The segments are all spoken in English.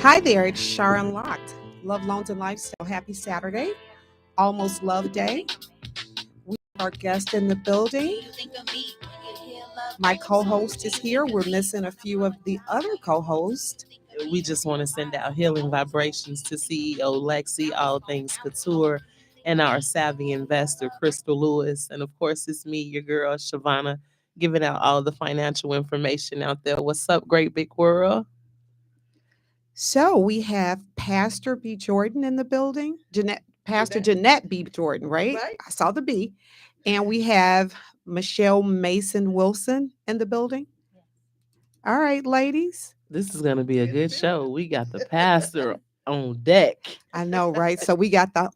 Hi there, it's Sharon Locked. Love, Loans, and Lifestyle. Happy Saturday. Almost Love Day. We have our guest in the building. My co-host is here. We're missing a few of the other co-hosts. We just want to send out healing vibrations to CEO Lexi, All Things Couture, and our savvy investor, Crystal Lewis. And of course, it's me, your girl, Shavana, giving out all the financial information out there. What's up, great big world? So we have Pastor B. Jordan in the building. Pastor Jeanette B. Jordan, right? I saw the B. And we have Michelle Mason Wilson in the building. All right, ladies. This is going to be a good show. We got the pastor on deck. I know, right? So we got the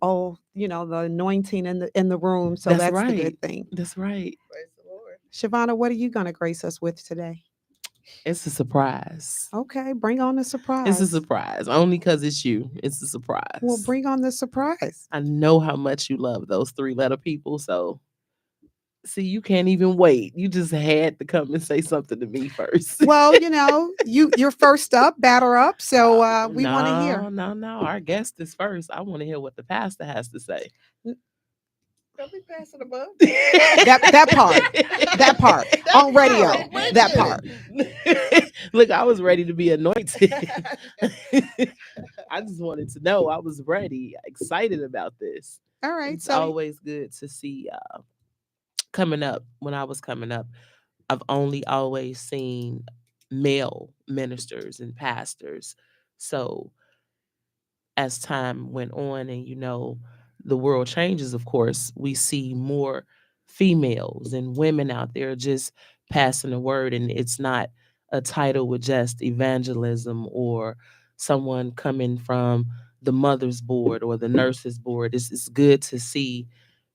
the anointing in the room. So that's right. the good thing. That's right. Praise the Lord. Shavana, what are you going to grace us with today? It's a surprise. Okay, bring on the surprise. It's a surprise. Only because it's you. It's a surprise. Well, bring on the surprise. I know how much you love those 3-letter people. So, see, you can't even wait. You just had to come and say something to me first. Well, you're first up, batter up. So we want to hear. No. Our guest is first. I want to hear what the pastor has to say. Don't be passing the buck. That part on radio. That part. Look, I was ready to be anointed. I just wanted to know. I was ready, excited about this. All right. It's always good to see. Coming up, when I was coming up, I've only always seen male ministers and pastors. So as time went on and, the world changes, of course, we see more females and women out there just passing the word. And it's not a title with just evangelism or someone coming from the mother's board or the nurse's board. It's good to see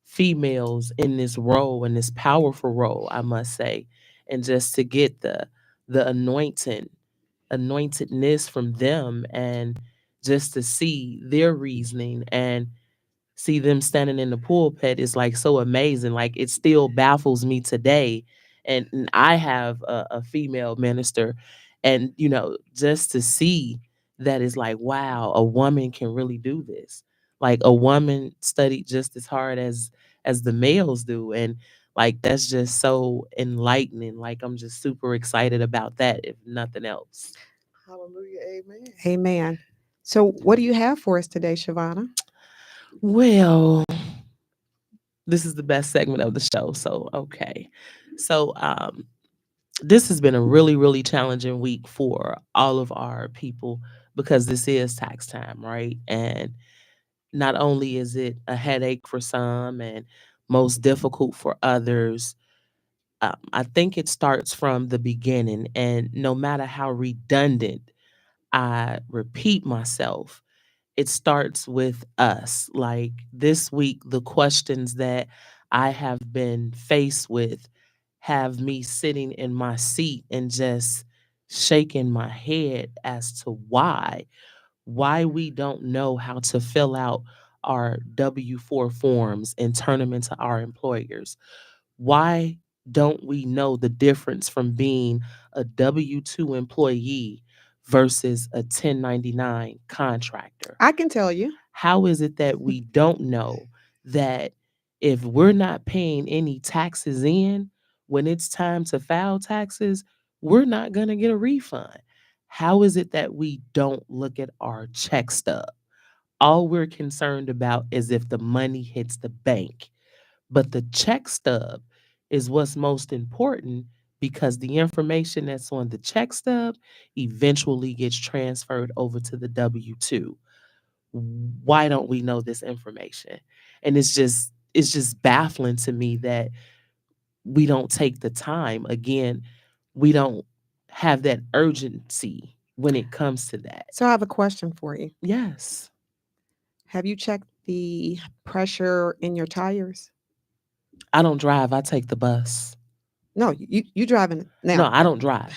females in this role, in this powerful role, I must say, and just to get the anointedness from them, and just to see their reasoning and see them standing in the pulpit is like so amazing. Like, it still baffles me today. And I have a female minister, and just to see that is like, wow, a woman can really do this. Like, a woman studied just as hard as the males do, and like, that's just so enlightening. Like, I'm just super excited about that, if nothing else. Hallelujah. Amen. Amen. So what do you have for us today, Shavana? Well, this is the best segment of the show. So, okay. So, this has been a really, really challenging week for all of our people, because this is tax time, right? And not only is it a headache for some and most difficult for others, I think it starts from the beginning. And no matter how redundant I repeat myself, it starts with us. Like, this week, the questions that I have been faced with have me sitting in my seat and just shaking my head as to why we don't know how to fill out our W-4 forms and turn them into our employers. Why don't we know the difference from being a W-2 employee versus a 1099 contractor? I can tell you. How is it that we don't know that if we're not paying any taxes in, when it's time to file taxes, we're not going to get a refund? How is it that we don't look at our check stub? All we're concerned about is if the money hits the bank. But the check stub is what's most important, because the information that's on the check stub eventually gets transferred over to the W-2. Why don't we know this information? And it's just baffling to me that we don't take the time. Again, we don't have that urgency when it comes to that. So I have a question for you. Yes. Have you checked the pressure in your tires? I don't drive. I take the bus. No, you driving now. No, I don't drive.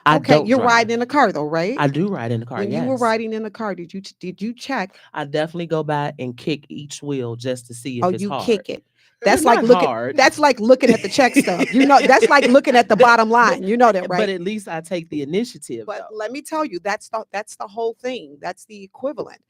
Okay, you're riding in a car though, right? I do ride in the car. When you were riding in the car, did you check? I definitely go by and kick each wheel just to see if it's hard. You kick it. That's Not like looking. hard. That's like looking at the check stub. That's like looking at the bottom line. You know that, right? But at least I take the initiative. But Though. let me tell you, that's the whole thing. That's the equivalent.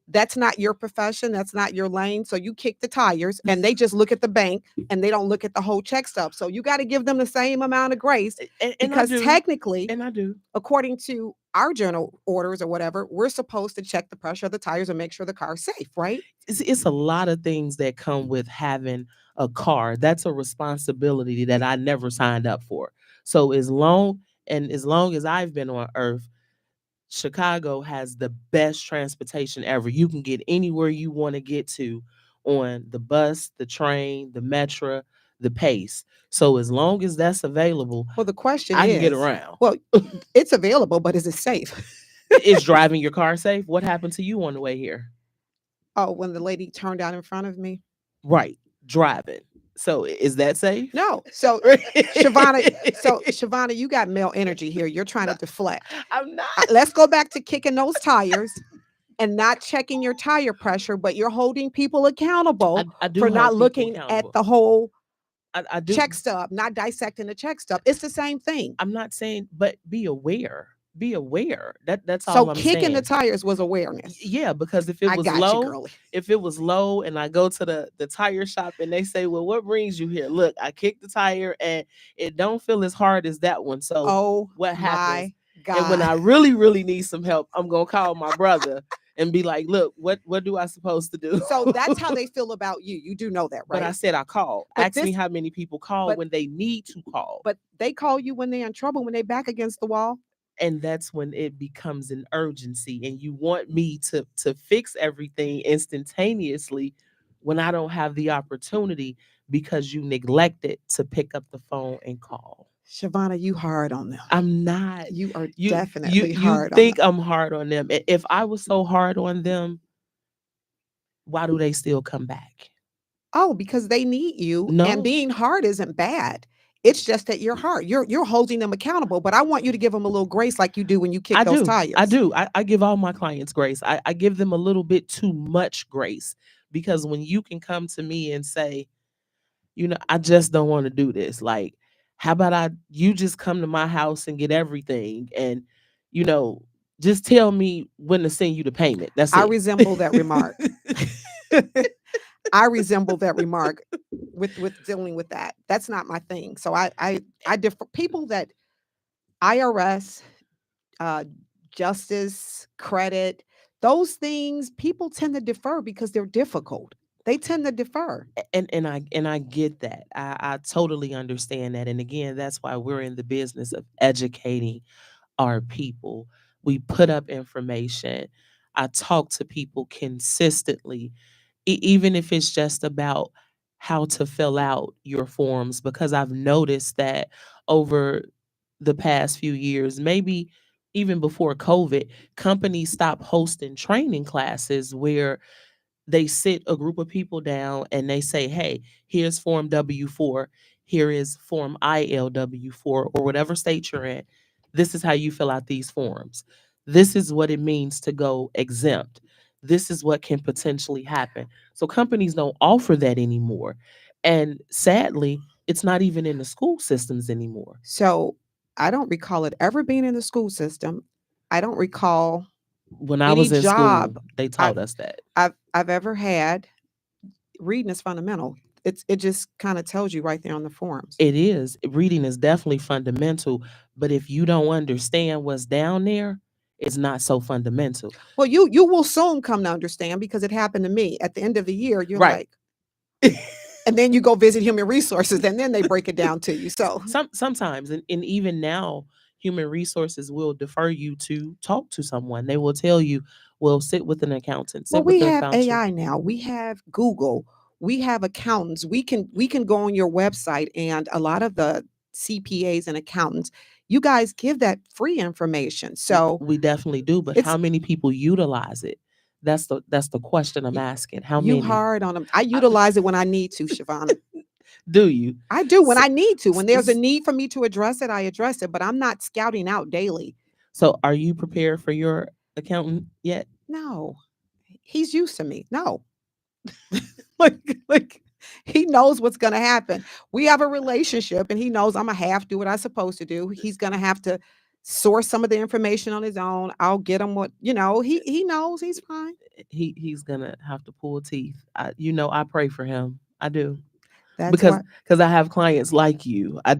That's not your profession. That's not your lane. So you kick the tires and they just look at the bank and they don't look at the whole check stub. So you got to give them the same amount of grace And because technically, I do. according to our journal orders or whatever, we're supposed to check the pressure of the tires and make sure the car's safe, right? It's a lot of things that come with having a car. That's a responsibility that I never signed up for. So as long as I've been on earth, Chicago has the best transportation ever. You can get anywhere you want to get to on the bus, the train, the metro, the pace. So as long as that's available, Well, the question I is, can get around. Well, it's available, but is it safe? Is driving your car safe? What happened to you on the way here? Oh, when the lady turned out in front of me? Right. Driving. So is that safe? No. So Shavonna, you got male energy here. You're trying to deflect. I'm not. Let's go back to kicking those tires and not checking your tire pressure, but you're holding people accountable I do for hold not people looking accountable. at the whole I do. check stub, not dissecting the check stub. It's the same thing. I'm not saying, but be aware. Be aware. That's all So I'm kicking saying. the tires was awareness. Yeah, because if it I was got low, you, girlie. if it was low and I go to the tire shop and they say, well, what brings you here? Look, I kicked the tire and it don't feel as hard as that one. So Oh, what happens? my God. And when I really, really need some help, I'm gonna call my brother and be like, look, what do I supposed to do? So that's how they feel about you. You do know that, right? But I said I call. But Ask me how many people call when they need to call. But they call you when they're in trouble, when they're back against the wall. And that's when it becomes an urgency. And you want me to fix everything instantaneously when I don't have the opportunity because you neglected to pick up the phone and call. Shavonna, you hard on them. I'm not. You are definitely hard You think on them. I'm hard on them. If I was so hard on them, why do they still come back? Oh, because they need you. No. And being hard isn't bad. It's just that you're hard. You're holding them accountable, but I want you to give them a little grace like you do when you kick those tires. I do. I give all my clients grace. I give them a little bit too much grace because when you can come to me and say, I just don't want to do this. Like, how about you just come to my house and get everything and, just tell me when to send you the payment. That's it. I resemble that remark. I resemble that remark with dealing with that. That's not my thing. So I differ. People that IRS, justice, credit, those things, people tend to defer because they're difficult. They tend to defer. And I get that. I totally understand that. And again, that's why we're in the business of educating our people. We put up information. I talk to people consistently, even if it's just about how to fill out your forms, because I've noticed that over the past few years, maybe even before COVID, companies stopped hosting training classes where they sit a group of people down and they say, hey, here's form W4, here is form ILW4, or whatever state you're in. This is how you fill out these forms. This is what it means to go exempt. This is what can potentially happen. So companies don't offer that anymore. And sadly, it's not even in the school systems anymore. So I don't recall it ever being in the school system. I don't recall when I was in school, they taught us that. I've ever had. Reading is fundamental. It just kind of tells you right there on the forms. It is. Reading is definitely fundamental, but if you don't understand what's down there, it's not so fundamental. Well, you will soon come to understand because it happened to me. At the end of the year, you're right. Like, and then you go visit human resources, and then they break it down to you. So sometimes, and even now, human resources will defer you to talk to someone. They will tell you, well, sit with an accountant. Well, we have AI now. We have Google. We have accountants. We can go on your website, and a lot of the CPAs and accountants, you guys give that free information. So we definitely do, but how many people utilize it? That's the question I'm asking. How many? You hard on them. I utilize it when I need to, Shavonna. Do you? I do when I need to. When there's a need for me to address it, I address it, but I'm not scouting out daily. So are you prepared for your accountant yet? No. He's used to me. No. He knows what's going to happen. We have a relationship and he knows I'm going to have to do what I'm supposed to do. He's going to have to source some of the information on his own. I'll get him what, he knows he's fine. He's gonna have to pull teeth. I pray for him. I do. That's because why. because I have clients like you. I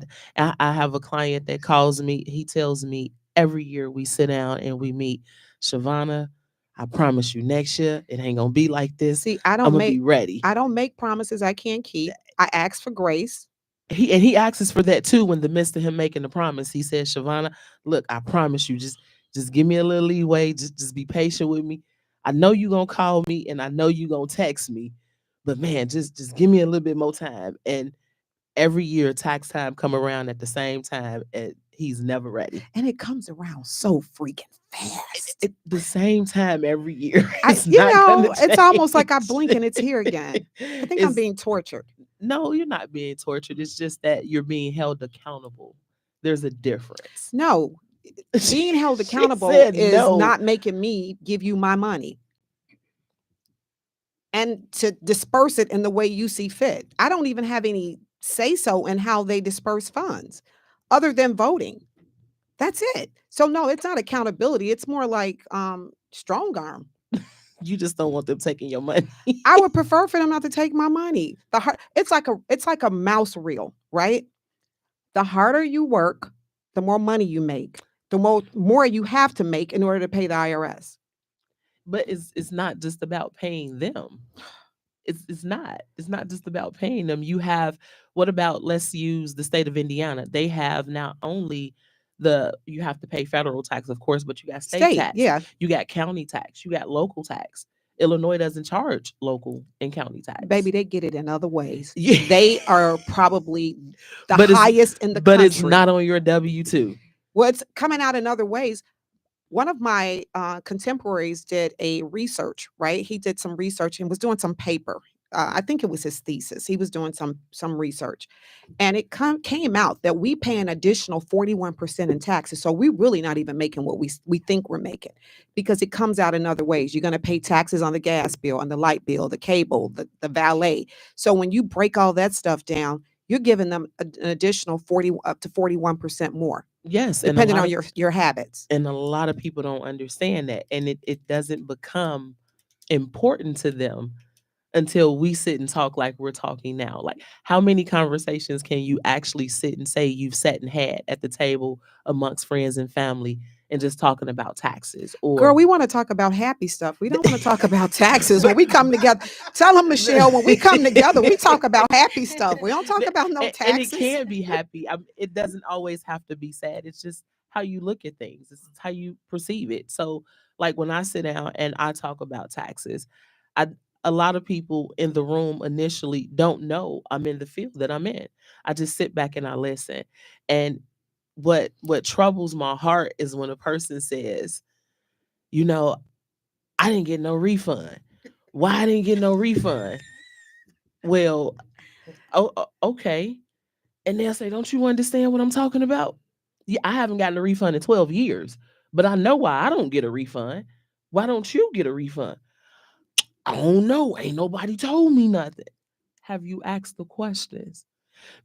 have a client that calls me. He tells me every year we sit down and we meet. Shavana, I promise you, next year it ain't gonna be like this. See, I'm gonna be ready. I don't make promises I can't keep. I ask for grace. He asks for that too. In the midst of him making the promise, he says, Shavana, look, I promise you, just give me a little leeway. Just be patient with me. I know you gonna call me and I know you gonna text me, but man, just give me a little bit more time. And every year tax time come around at the same time and he's never ready. And it comes around so freaking fast. The same time every year. It's almost like I blink and it's here again. I think I'm being tortured. No, you're not being tortured. It's just that you're being held accountable. There's a difference. No, being held accountable is not making me give you my money and to disperse it in the way you see fit. I don't even have any say so in how they disperse funds other than voting. That's it. So no, it's not accountability. It's more like strong arm. You just don't want them taking your money. I would prefer for them not to take my money. It's like a mouse reel, right? The harder you work, the more money you make, the more you have to make in order to pay the IRS. But it's not just about paying them. It's not just about paying them. What about, let's use the state of Indiana. They have not only you have to pay federal tax, of course, but you got state tax. Yeah. You got county tax. You got local tax. Illinois doesn't charge local and county tax. Baby, they get it in other ways. Yeah. They are probably the highest in the country. But it's not on your W-2. Well, it's coming out in other ways. One of my contemporaries did a research, right? He did some research and was doing some paper. I think it was his thesis. He was doing some research. And it came out that we pay an additional 41% in taxes. So we're really not even making what we think we're making, because it comes out in other ways. You're going to pay taxes on the gas bill, on the light bill, the cable, the valet. So when you break all that stuff down, you're giving them an additional 40 up to 41% more. Yes. Depending on your habits. And a lot of people don't understand that. And it doesn't become important to them until we sit and talk like we're talking now. Like, how many conversations can you actually sit and say you've sat and had at the table amongst friends and family and just talking about taxes? Or, girl, we want to talk about happy stuff. We don't want to talk about taxes. When we come together, tell them, Michelle, when we come together, we talk about happy stuff. We don't talk about no taxes. And it can be happy. It doesn't always have to be sad. It's just how you look at things. It's how you perceive it. So, like, when I sit down and I talk about taxes, a lot of people in the room initially don't know I'm in the field that I'm in. I just sit back and I listen. And what troubles my heart is when a person says, I didn't get no refund. Why I didn't get no refund? Well, okay. And they'll say, don't you understand what I'm talking about? Yeah, I haven't gotten a refund in 12 years, but I know why I don't get a refund. Why don't you get a refund? I don't know. Ain't nobody told me nothing. Have you asked the questions?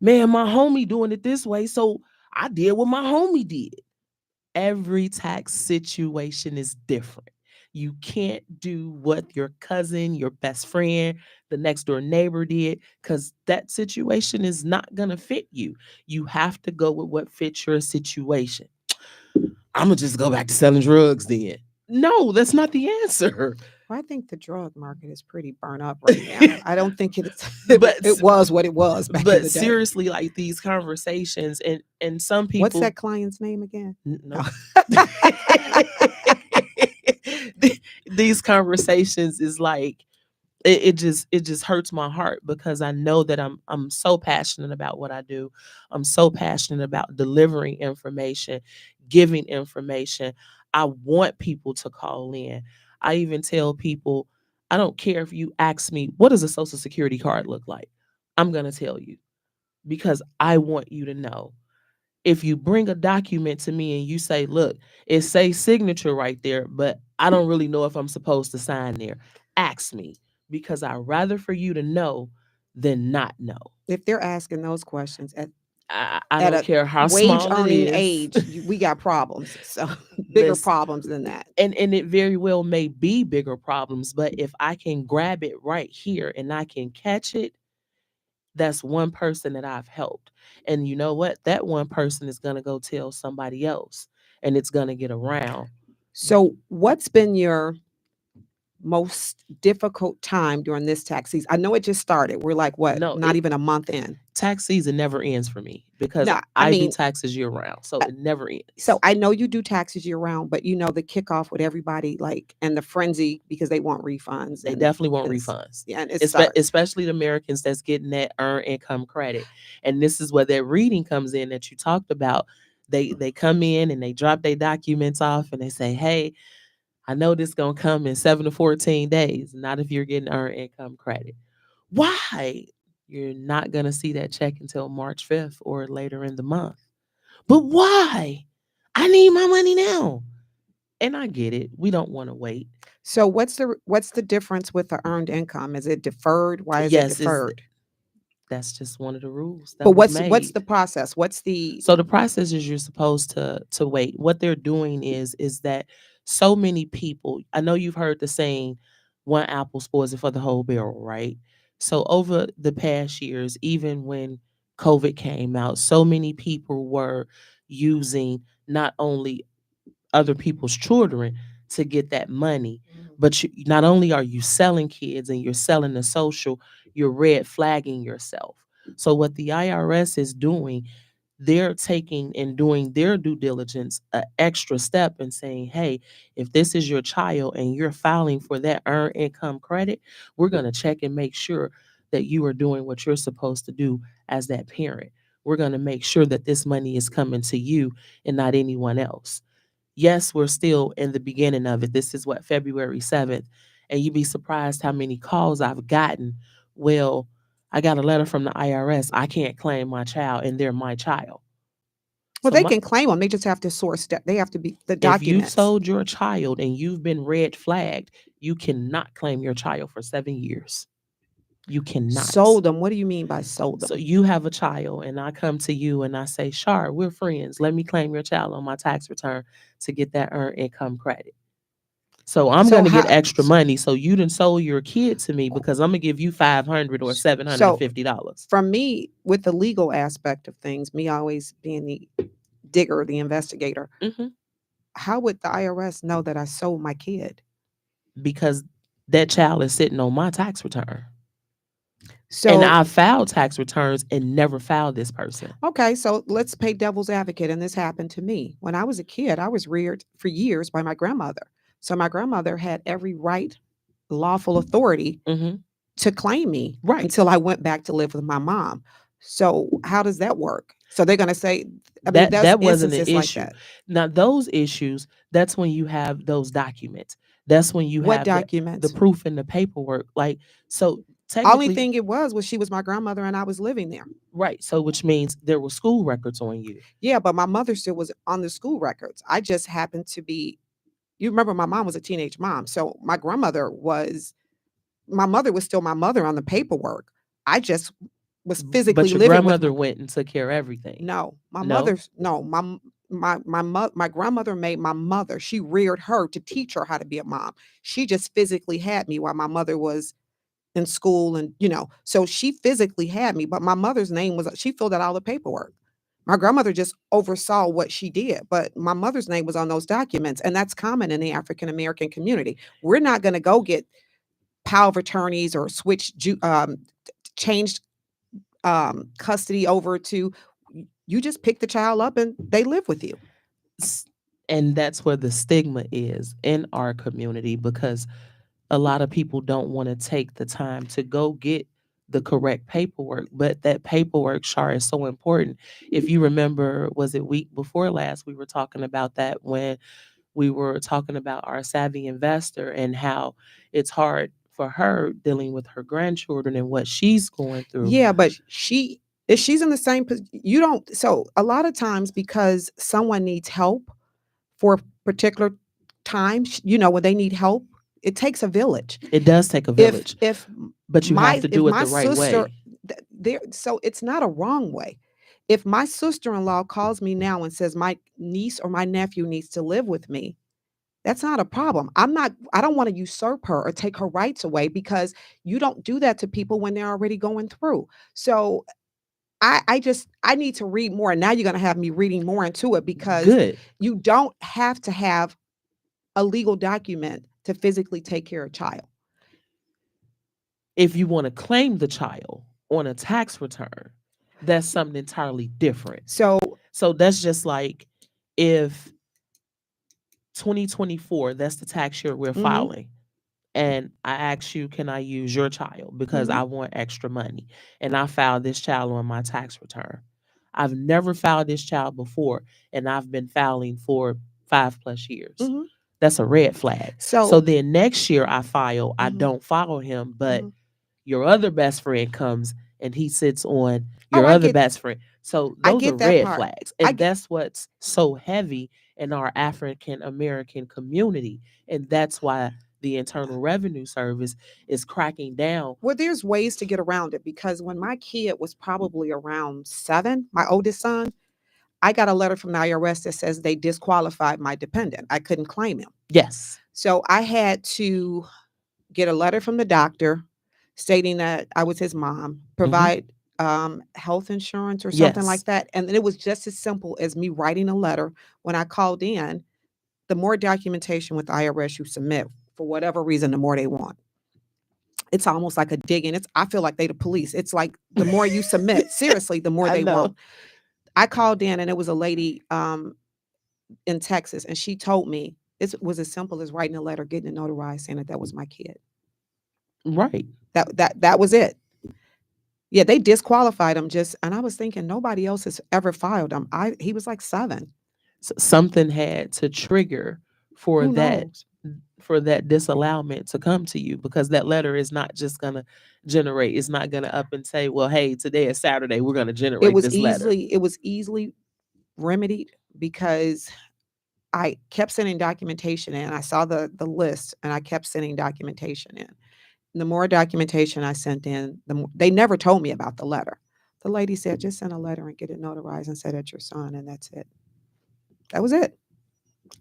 Man, my homie doing it this way, so I did what my homie did. Every tax situation is different. You can't do what your cousin, your best friend, the next door neighbor did, because that situation is not going to fit you. You have to go with what fits your situation. I'm going to just go back to selling drugs then. No, that's not the answer. Well, I think the drug market is pretty burnt up right now. I don't think it was what it was back in the day. But seriously, like, these conversations and some people. What's that client's name again? No. These conversations is like, it just hurts my heart, because I know that I'm so passionate about what I do. I'm so passionate about delivering information, giving information. I want people to call in. I even tell people, I don't care if you ask me, what does a social security card look like? I'm going to tell you, because I want you to know. If you bring a document to me and you say, look, it says signature right there, but I don't really know if I'm supposed to sign there, ask me, because I'd rather for you to know than not know. If they're asking those questions I at don't a care how wage small it earning is. age, we got problems. So bigger Listen, problems than that. and it very well may be bigger problems, but if I can grab it right here and I can catch it, that's one person that I've helped. And you know what? That one person is going to go tell somebody else and it's going to get around. So what's been your most difficult time during this tax season? I know it just started. We're like, what, No, not even a month in. tax season never ends for me because No, I do taxes year round. So uh, it never ends. So I know you do taxes year round, but the kickoff with everybody, like, and the frenzy because they want refunds. They and definitely want it's- refunds. Yeah, and it sucks. Especially the Americans that's getting that earned income credit. And this is where that reading comes in that you talked about. They come in and they drop their documents off and they say, hey, I know this going to come in 7 to 14 days. Not if you're getting earned income credit. Why? You're not going to see that check until March 5th or later in the month. But why? I need my money now. And I get it. We don't want to wait. So what's the difference with the earned income? Is it deferred? Why is it deferred? That's just one of the rules. But what's the process? So the process is you're supposed to wait. What they're doing is that so many people, I know you've heard the saying, one apple spoils it for the whole barrel, right? So over the past years, even when COVID came out, so many people were using not only other people's children to get that money, but not only are you selling kids and you're selling the social, you're red flagging yourself. So what the IRS is doing, they're taking and doing their due diligence an extra step and saying, hey, if this is your child and you're filing for that earned income credit, we're going to check and make sure that you are doing what you're supposed to do as that parent. We're going to make sure that this money is coming to you and not anyone else. Yes, we're still in the beginning of it. This is what, February 7th. And you'd be surprised how many calls I've gotten. Well, I got a letter from the IRS. I can't claim my child and they're my child. Well, they can claim them. They just have to source. They have to be the documents. If you've sold your child and you've been red flagged, you cannot claim your child for 7 years. You cannot. Sold them. What do you mean by sold them? So you have a child and I come to you and I say, Shar, we're friends. Let me claim your child on my tax return to get that earned income credit. So I'm going to get extra money. So you done sold your kid to me because I'm going to give you $500 or $750. So for me, with the legal aspect of things, me always being the digger, the investigator, how would the IRS know that I sold my kid? Because that child is sitting on my tax return. And I filed tax returns and never filed this person. Okay, so let's play devil's advocate. And this happened to me. When I was a kid, I was reared for years by my grandmother. So my grandmother had every right, lawful authority to claim me until I went back to live with my mom. So how does that work? So they're going to say, that wasn't an issue. Like that. Now, those issues, that's when you have those documents. That's when you have documents? The proof and the paperwork. Like, so only thing it was she was my grandmother and I was living there. Right. So which means there were school records on you. Yeah, but my mother still was on the school records. I just happened to be, you remember my mom was a teenage mom. So my mother was still my mother on the paperwork. I just was physically living. But your grandmother went and took care of everything. No, my grandmother made my mother. She reared her to teach her how to be a mom. She just physically had me while my mother was in school and, so she physically had me, but my mother's name she filled out all the paperwork. My grandmother just oversaw what she did, but my mother's name was on those documents. And that's common in the African-American community. We're not going to go get power of attorneys or changed custody over to, you just pick the child up and they live with you. And that's where the stigma is in our community, because a lot of people don't want to take the time to go get the correct paperwork. But that paperwork, Shar, is so important. If you remember, was it week before last, we were talking about that when we were talking about our savvy investor and how it's hard for her dealing with her grandchildren and what she's going through. Yeah, but she's in the same position. So a lot of times, because someone needs help for a particular time, when they need help, it takes a village. It does take a village. But you have to do it the right way. there, so it's not a wrong way. If my sister-in-law calls me now and says my niece or my nephew needs to live with me, that's not a problem. I don't want to usurp her or take her rights away, because you don't do that to people when they're already going through. So I need to read more. And now you're going to have me reading more into it, because Good. you don't have to have a legal document to physically take care of a child. If you want to claim the child on a tax return, that's something entirely different. So that's just like if 2024, that's the tax year we're Mhm. filing. And I ask you, can I use your child because Mhm. I want extra money? And I filed this child on my tax return. I've never filed this child before, and I've been filing for 5+ years. Mhm. That's a red flag. So So then next year I file, I Mhm. don't follow him, but Mhm. your other best friend comes and he sits on Oh, your I other get best friend. So I those are get that red part. flags. I And get, that's what's so heavy in our African American community. And that's why the Internal Revenue Service is cracking down. well, there's ways to get around it, because when my kid was probably around 7, my oldest son, I got a letter from the IRS that says they disqualified my dependent. I couldn't claim him. Yes. So I had to get a letter from the doctor stating that I was his mom, provide health insurance or something Yes. like that. And it was just as simple as me writing a letter. When I called in, the more documentation with the IRS you submit, for whatever reason, the more they want. It's almost like a digging. I feel like they the police. It's like the more you submit, seriously, the more I they know. want. I called in and it was a lady in Texas, and she told me it was as simple as writing a letter, getting it notarized, saying that that was my kid. Right. That was it. Yeah, they disqualified him just, and I was thinking nobody else has ever filed him. He was like 7. Something had to trigger for Who that knows? disallowment to come to you, because that letter is not just gonna generate. It's not gonna up and say, well, hey, today is Saturday, we're gonna generate this letter. It was easily remedied, because I kept sending documentation in. I saw the list and I kept sending documentation in. And the more documentation I sent in, they never told me about the letter. The lady said, just send a letter and get it notarized and say that's your son, and that's it. That was it.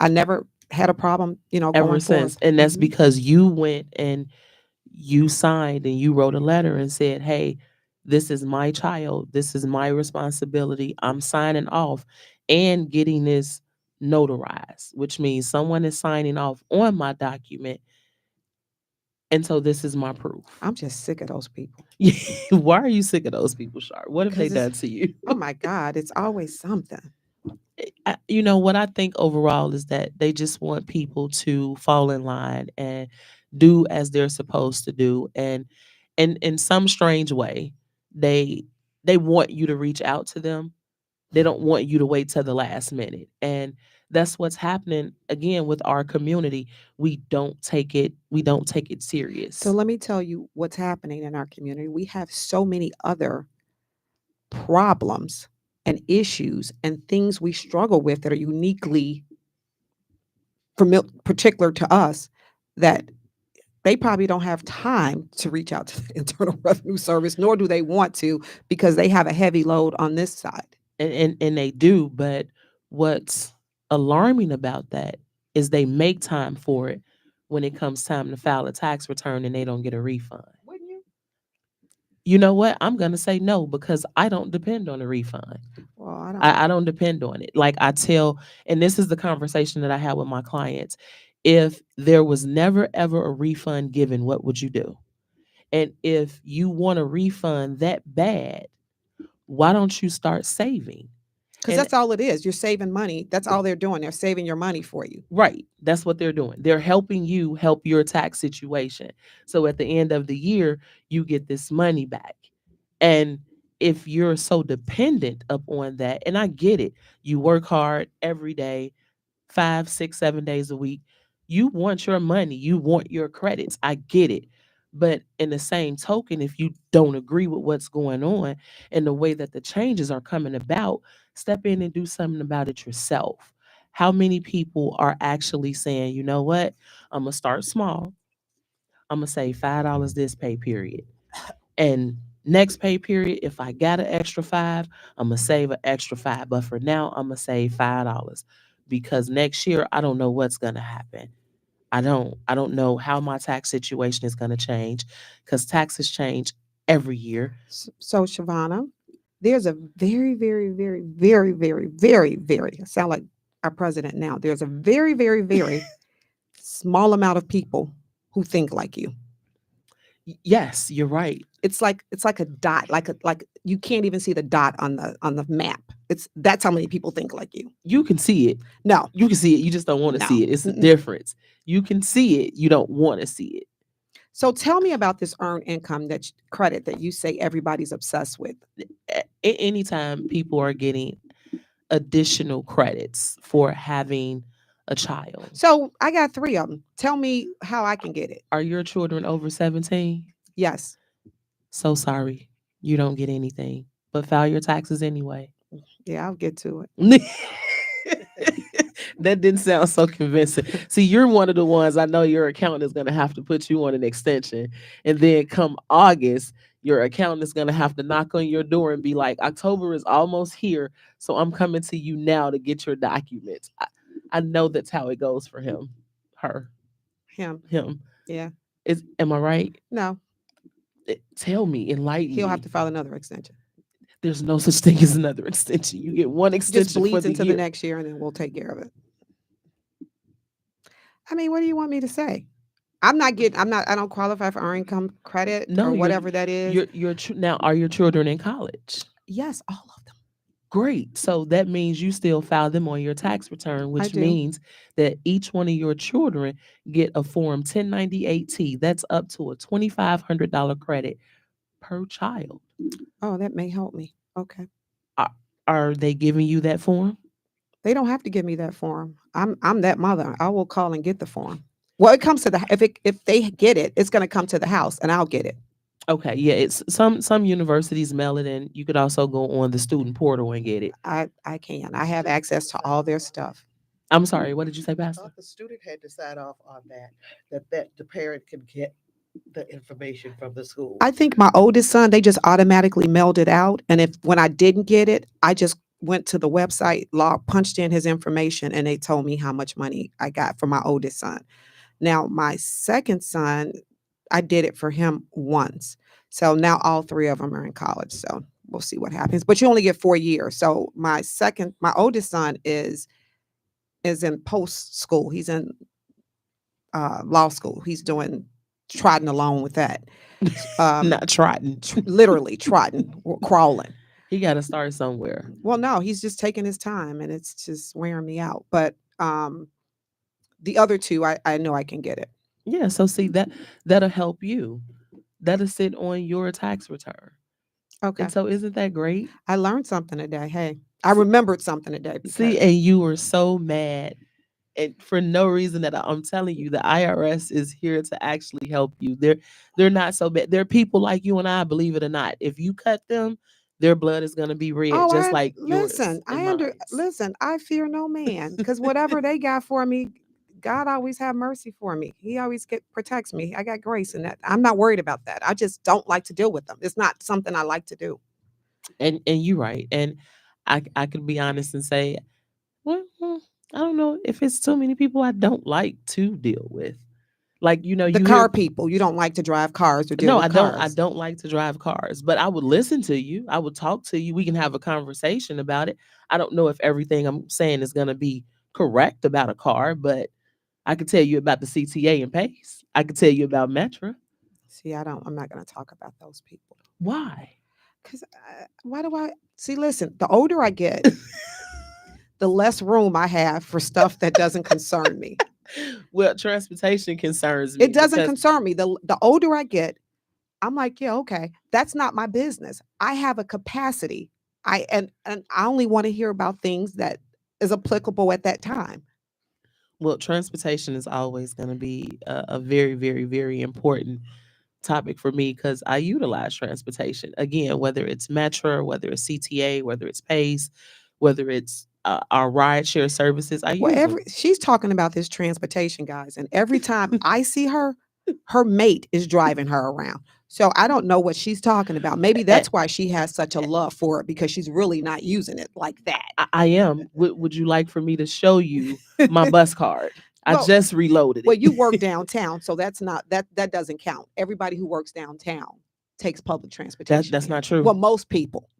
I never had a problem, Ever going since. forth. And that's Mhm. because you went and you signed and you wrote a letter and said, hey, this is my child, this is my responsibility, I'm signing off and getting this notarized, which means someone is signing off on my document. And so this is my proof. I'm just sick of those people. Why are you sick of those people, Sharp? What have they 'Cause it's done to you? oh my God, it's always something. What I think overall is that they just want people to fall in line and do as they're supposed to do. And in some strange way, they they want you to reach out to them. They don't want you to wait till the last minute. And that's what's happening again with our community. We don't take it So serious. let me tell you what's happening in our community. We have so many other problems and issues and things we struggle with that are uniquely particular to us, that they probably don't have time to reach out to the Internal Revenue Service, nor do they want to, because they have a heavy load on this side. And they do, but what's alarming about that is they make time for it when it comes time to file a tax return and they don't get a refund. Wouldn't you? You know what? I'm gonna say no, because I don't depend on a refund. Well, I don't. I don't depend on it. Like I tell, and this is the conversation that I have with my clients. If there was never ever a refund given, what would you do? And if you want a refund that bad, why don't you start saving? Because And that's all it is. You're saving money. That's all they're doing. They're saving your money for you. right, that's what they're doing. They're helping you help your tax situation. So at the end of the year, you get this money back. And if you're so dependent upon that, and I get it, you work hard every day, 5, 6, 7 days a week. You want your money, you want your credits. I get it. But in the same token, if you don't agree with what's going on and the way that the changes are coming about, step in and do something about it yourself. How many people are actually saying, you know what? I'm going to start small. I'm going to say $5 this pay period. And Next pay period, if I got an extra five, I'm gonna save an extra five. But for now, I'm gonna save $5 because next year I don't know what's gonna happen. I don't know how my tax situation is gonna change because taxes change every year. So, Shavana, there's a very, very, very, very, very, very, very, I sound like our president now. There's a very, very, very small amount of people who think like you. Yes, you're right. It's like a dot, like you can't even see the dot on the map. That's how many people think like you. You can see it. No, You can see it. You just don't want to no. see it. It's a Mm-mm. difference. You can see it. You don't want to see it. So tell me about this earned income credit that you say everybody's obsessed with. Anytime people are getting additional credits for having a child. So I got 3 of them. Tell me how I can get it. Are your children over 17? Yes. So sorry. You don't get anything. But file your taxes anyway. Yeah, I'll get to it. That didn't sound so convincing. See, you're one of the ones I know your accountant is going to have to put you on an extension. And then come August, your accountant is going to have to knock on your door and be like, October is almost here. So I'm coming to you now to get your documents. I know that's how it goes for him. Her. Him. Yeah. Am I right? No, Tell me, enlighten he'll me. have to file another extension. There's no such thing as another extension. You get one extension Just bleeds for the into year. the next year, and then we'll take care of it. I mean, what do you want me to say? I don't qualify for earned income credit No, or you're- whatever that is. Now, are your children in college? Yes, all of them. Great. So that means you still file them on your tax return, which do. means that each one of your children get a form 1098T. That's up to a $2,500 credit per child. Oh, that may help me. Okay. Are they giving you that form? They don't have to give me that form. I'm that mother. I will call and get the form. Well, it comes to if they get it, it's going to come to the house, and I'll get it. Okay, yeah, it's some universities mail it in. You could also go on the student portal and get it. I can. I have access to all their stuff. I'm sorry, what did you say, I Pastor? thought the student had to sign off on that the parent can get the information from the school. I think my oldest son, they just automatically mailed it out, and when I didn't get it, I just went to the website, punched in his information, and they told me how much money I got for my oldest son. Now, my second son, I did it for him once. So now all 3 of them are in college. So we'll see what happens. But you only get 4 years. So my oldest son is in post school. He's in law school. He's trotting along with that. Not trotting. Literally trotting, crawling. He got to start somewhere. Well, no, he's just taking his time, and it's just wearing me out. But the other 2, I know I can get it. Yeah, so see that'll help you. That'll sit on your tax return. Okay. And so isn't that great? I learned something today. Hey, I remembered something today. See, and you were so mad. And for no reason that I'm telling you, the IRS is here to actually help you. They're not so bad. They're people like you and I, believe it or not. If you cut them, their blood is going to be red, just like yours. Listen, I fear no man, because whatever they got for me, God always have mercy for me. He always protects me. I got grace in that. I'm not worried about that. I just don't like to deal with them. It's not something I like to do. And you're right. And I could be honest and say, well, I don't know if it's too many people I don't like to deal with. Like, the car people, you don't like to drive cars or deal with cars. I don't like to drive cars, but I would listen to you. I would talk to you. We can have a conversation about it. I don't know if everything I'm saying is going to be correct about a car, but I could tell you about the CTA and PACE. I could tell you about Metra. See, I'm not going to talk about those people. Why? Because why do I see? Listen, the older I get, the less room I have for stuff that doesn't concern me. Well, transportation concerns me. It doesn't concern me. The older I get, I'm like, yeah, okay, that's not my business. I have a capacity. And I only want to hear about things that is applicable at that time. Well, transportation is always going to be a very, very, very important topic for me because I utilize transportation. Again, whether it's Metro, whether it's CTA, whether it's PACE, whether it's our ride share services, I use them. She's talking about this transportation, guys, and every time I see her, her mate is driving her around. So I don't know what she's talking about. Maybe A- that's why she has such a love for it, because she's really not using it like I am. Would you like for me to show you my that. bus card? I Well, just reloaded well, you it. work downtown, so that's not that doesn't count. Everybody who works downtown takes public transportation That's here. not true. Well, most people.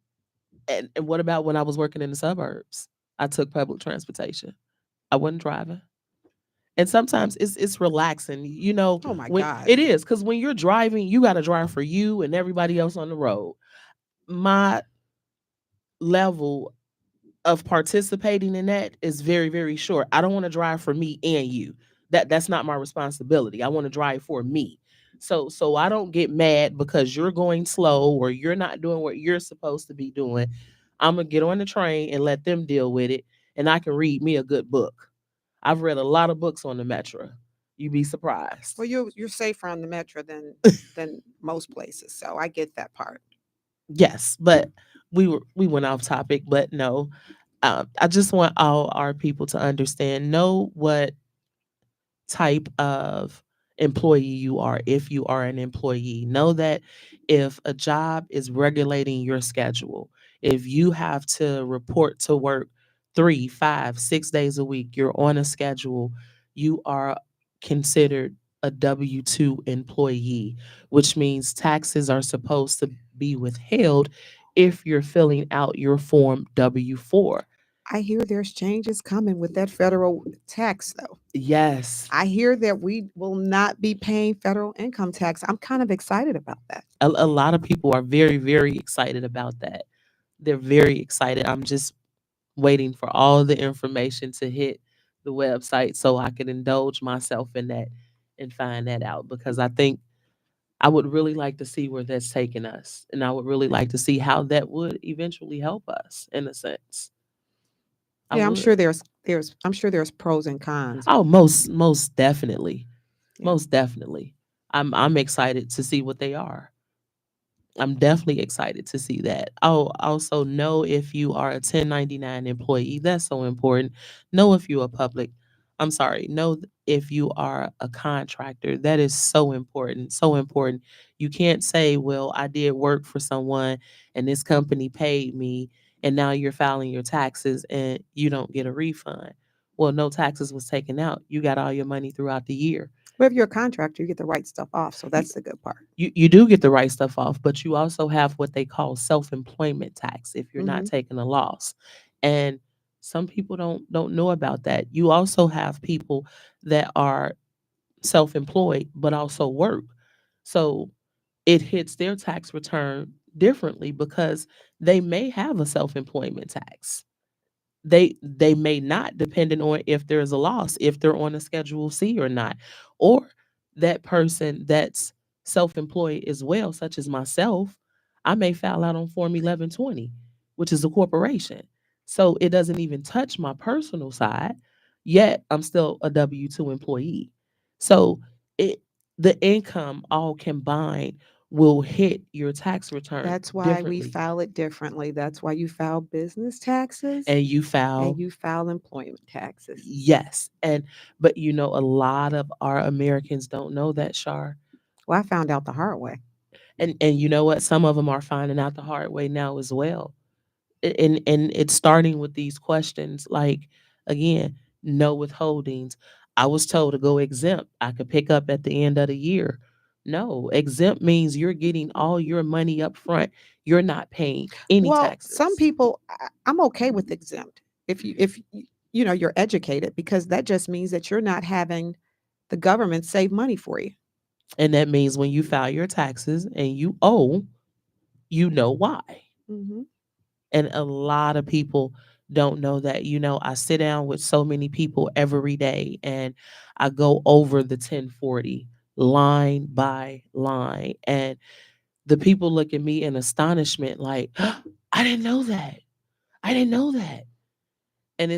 And what about when I was working in the suburbs? I took public transportation. I wasn't driving. And sometimes it's relaxing, Oh my when God. it is, because when you're driving, you got to drive for you and everybody else on the road. My level of participating in that is very, very short. I don't want to drive for me and you. That's not my responsibility. I want to drive for me. So I don't get mad because you're going slow or you're not doing what you're supposed to be doing. I'm gonna get on the train and let them deal with it, and I can read me a good book. I've read a lot of books on the metro. You'd be surprised. Well, you're safer on the metro than most places, so I get that part. Yes, but we went off topic, but no. I just want all our people to understand, know what type of employee you are. If you are an employee, know that if a job is regulating your schedule, if you have to report to work 3, 5, 6 days a week, you're on a schedule, you are considered a W-2 employee, which means taxes are supposed to be withheld if you're filling out your form W-4. I hear there's changes coming with that federal tax, though. Yes. I hear that we will not be paying federal income tax. I'm kind of excited about that. A lot of people are very, very excited about that. They're very excited. I'm just waiting for all the information to hit the website so I can indulge myself in that and find that out, because I think I would really like to see where that's taking us. And I would really like to see how that would eventually help us in a sense. I Yeah, I'm sure would. there's pros and cons. Oh, most definitely. Yeah. Most definitely. I'm excited to see what they are. I'm definitely excited to see that. Oh, also know if you are a 1099 employee. That's so important. Know if you are public. I'm sorry. Know if you are a contractor. That is so important. So important. You can't say, well, I did work for someone and this company paid me, and now you're filing your taxes and you don't get a refund. Well, no taxes was taken out. You got all your money throughout the year. But if you're a contractor, you get the right stuff off. So that's the good part. You do get the right stuff off, but you also have what they call self-employment tax if you're not Hmm. taking a loss. And some people don't know about that. You also have people that are self-employed but also work. So it hits their tax return differently because they may have a self-employment tax. They may not, depending on if there's a loss, if they're on a schedule C or not, or that person that's self-employed as well, such as myself, I may file out on form 1120, which is a corporation, so it doesn't even touch my personal side, yet I'm still a W-2 employee. So it the income all combined will hit your tax return That's why we differently, file it differently. That's why you file business taxes and you and file. you file employment taxes. Yes. And but a lot of our Americans don't know that, Shar. Well, I found out the hard way. And you know what? Some of them are finding out the hard way now as well. And it's starting with these questions like, again, no withholdings. I was told to go exempt. I could pick up at the end of the year. No, exempt means you're getting all your money up front. You're not paying any Well, some taxes. people, I'm okay with exempt if you're educated, because that just means that you're not having the government save money for you. And that means when you file your taxes and you owe, you know why. Hmm. And a lot of people don't know that. I sit down with so many people every day and I go over the 1040 line by line. And the people look at me in astonishment like, I didn't know that. I didn't know that. And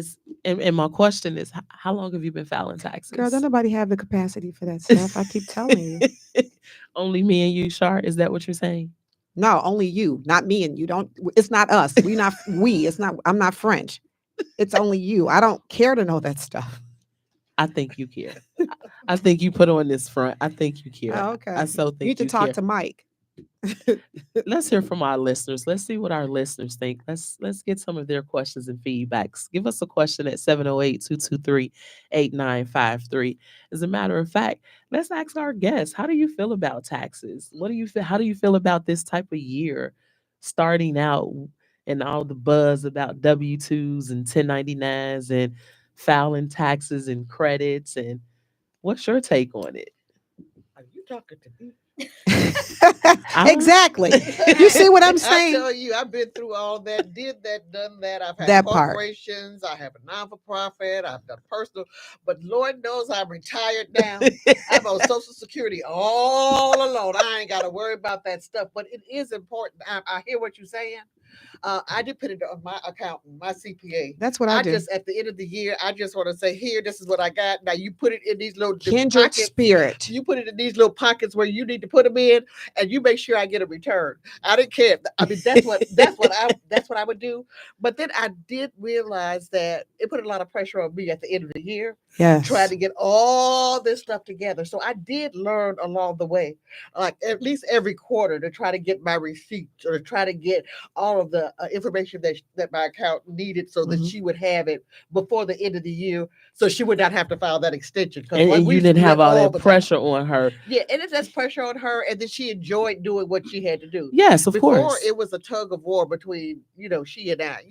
and my question is, how long have you been filing Girl, don't taxes? nobody have the capacity for that stuff. I keep telling you. Only me and you, Shar. Is that what you're saying? No, only you, not me and you. Don't. It's not us. We not we. It's not. I'm not French. It's only you. I don't care to know that stuff. I think you care. I think you put on this front. I think you care. Oh, I okay. so You need think to you talk care. to Mike. Let's hear from our listeners. Let's see what our listeners think. Let's get some of their questions and feedbacks. Give us a question at 708-223-8953. As a matter of fact, let's ask our guests, how do you feel about taxes? What do you feel? How do you feel about this type of year starting out and all the buzz about W-2s and 1099s and filing taxes and credits, and what's your take on it? Are you talking to me? I don't Exactly. You see what I'm I saying? tell you, I've been through all that, did that, done that. I've had That part. corporations, I have a non-for-profit, I've done personal, but Lord knows I'm retired now. I'm on Social Security all alone. I ain't got to worry about that stuff, but it is important. I hear what you're saying. I depend it on my accountant, my CPA. That's what I do. Just at the end of the year, I just want to say, here, this is what I got. Now you put it in these little Kindred pockets. spirit. You put it in these little pockets where you need to put them in, and you make sure I get a return. I didn't care. I mean, that's what I would do. But then I did realize that it put a lot of pressure on me at the end of the year, trying Yes. to get all this stuff together. So I did learn along the way, like at least every quarter, to try to get my receipts or to try to get all of the information that my account needed, so that Mhm. she would have it before the end of the year, so she would not have to file that extension. Because and we you used to didn't do have that all all that the time. pressure on her. Yeah, and it's that's pressure on her, and then she enjoyed doing what she had to do. Yes, of Before course. it was a tug of war between she and I.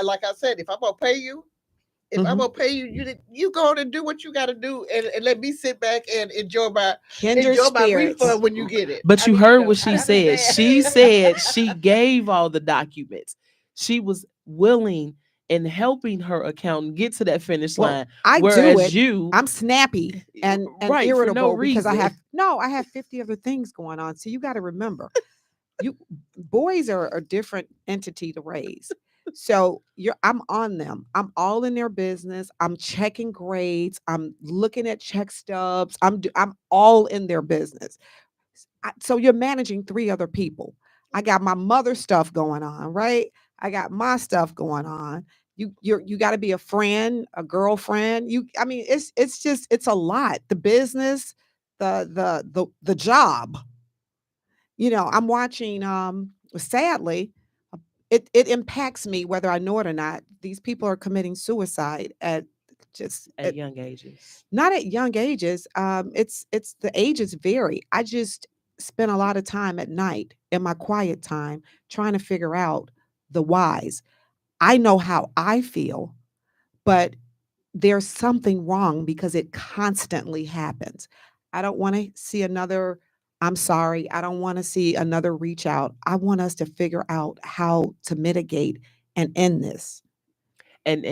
Like I said, if I'm gonna pay you, Mhm. you go on and do what you got to do, and let me sit back and Kindred enjoy my spirits. refund when you get it. But I you mean, heard what she I said. understand. She said she gave all the documents. She was willing and helping her accountant get to that finish Well, line. I do Whereas it. you, I'm snappy and right, for no irritable because reason. I have 50 other things going on. So you got to remember, you boys are a different entity to raise. So I'm on them. I'm all in their business. I'm checking grades. I'm looking at check stubs. I'm all in their business. So you're managing three other people. I got my mother stuff going on, right? I got my stuff going on. You got to be a friend, a girlfriend. I mean, it's a lot. The business, the job. I'm watching. Sadly, it impacts me whether I know it or not. These people are committing suicide at just At young ages. not at young ages. It's the ages vary. I just spend a lot of time at night in my quiet time trying to figure out the whys. I know how I feel, but there's something wrong because it constantly happens. I don't want to see another I'm sorry. I don't want to see another reach out. I want us to figure out how to mitigate and end this. And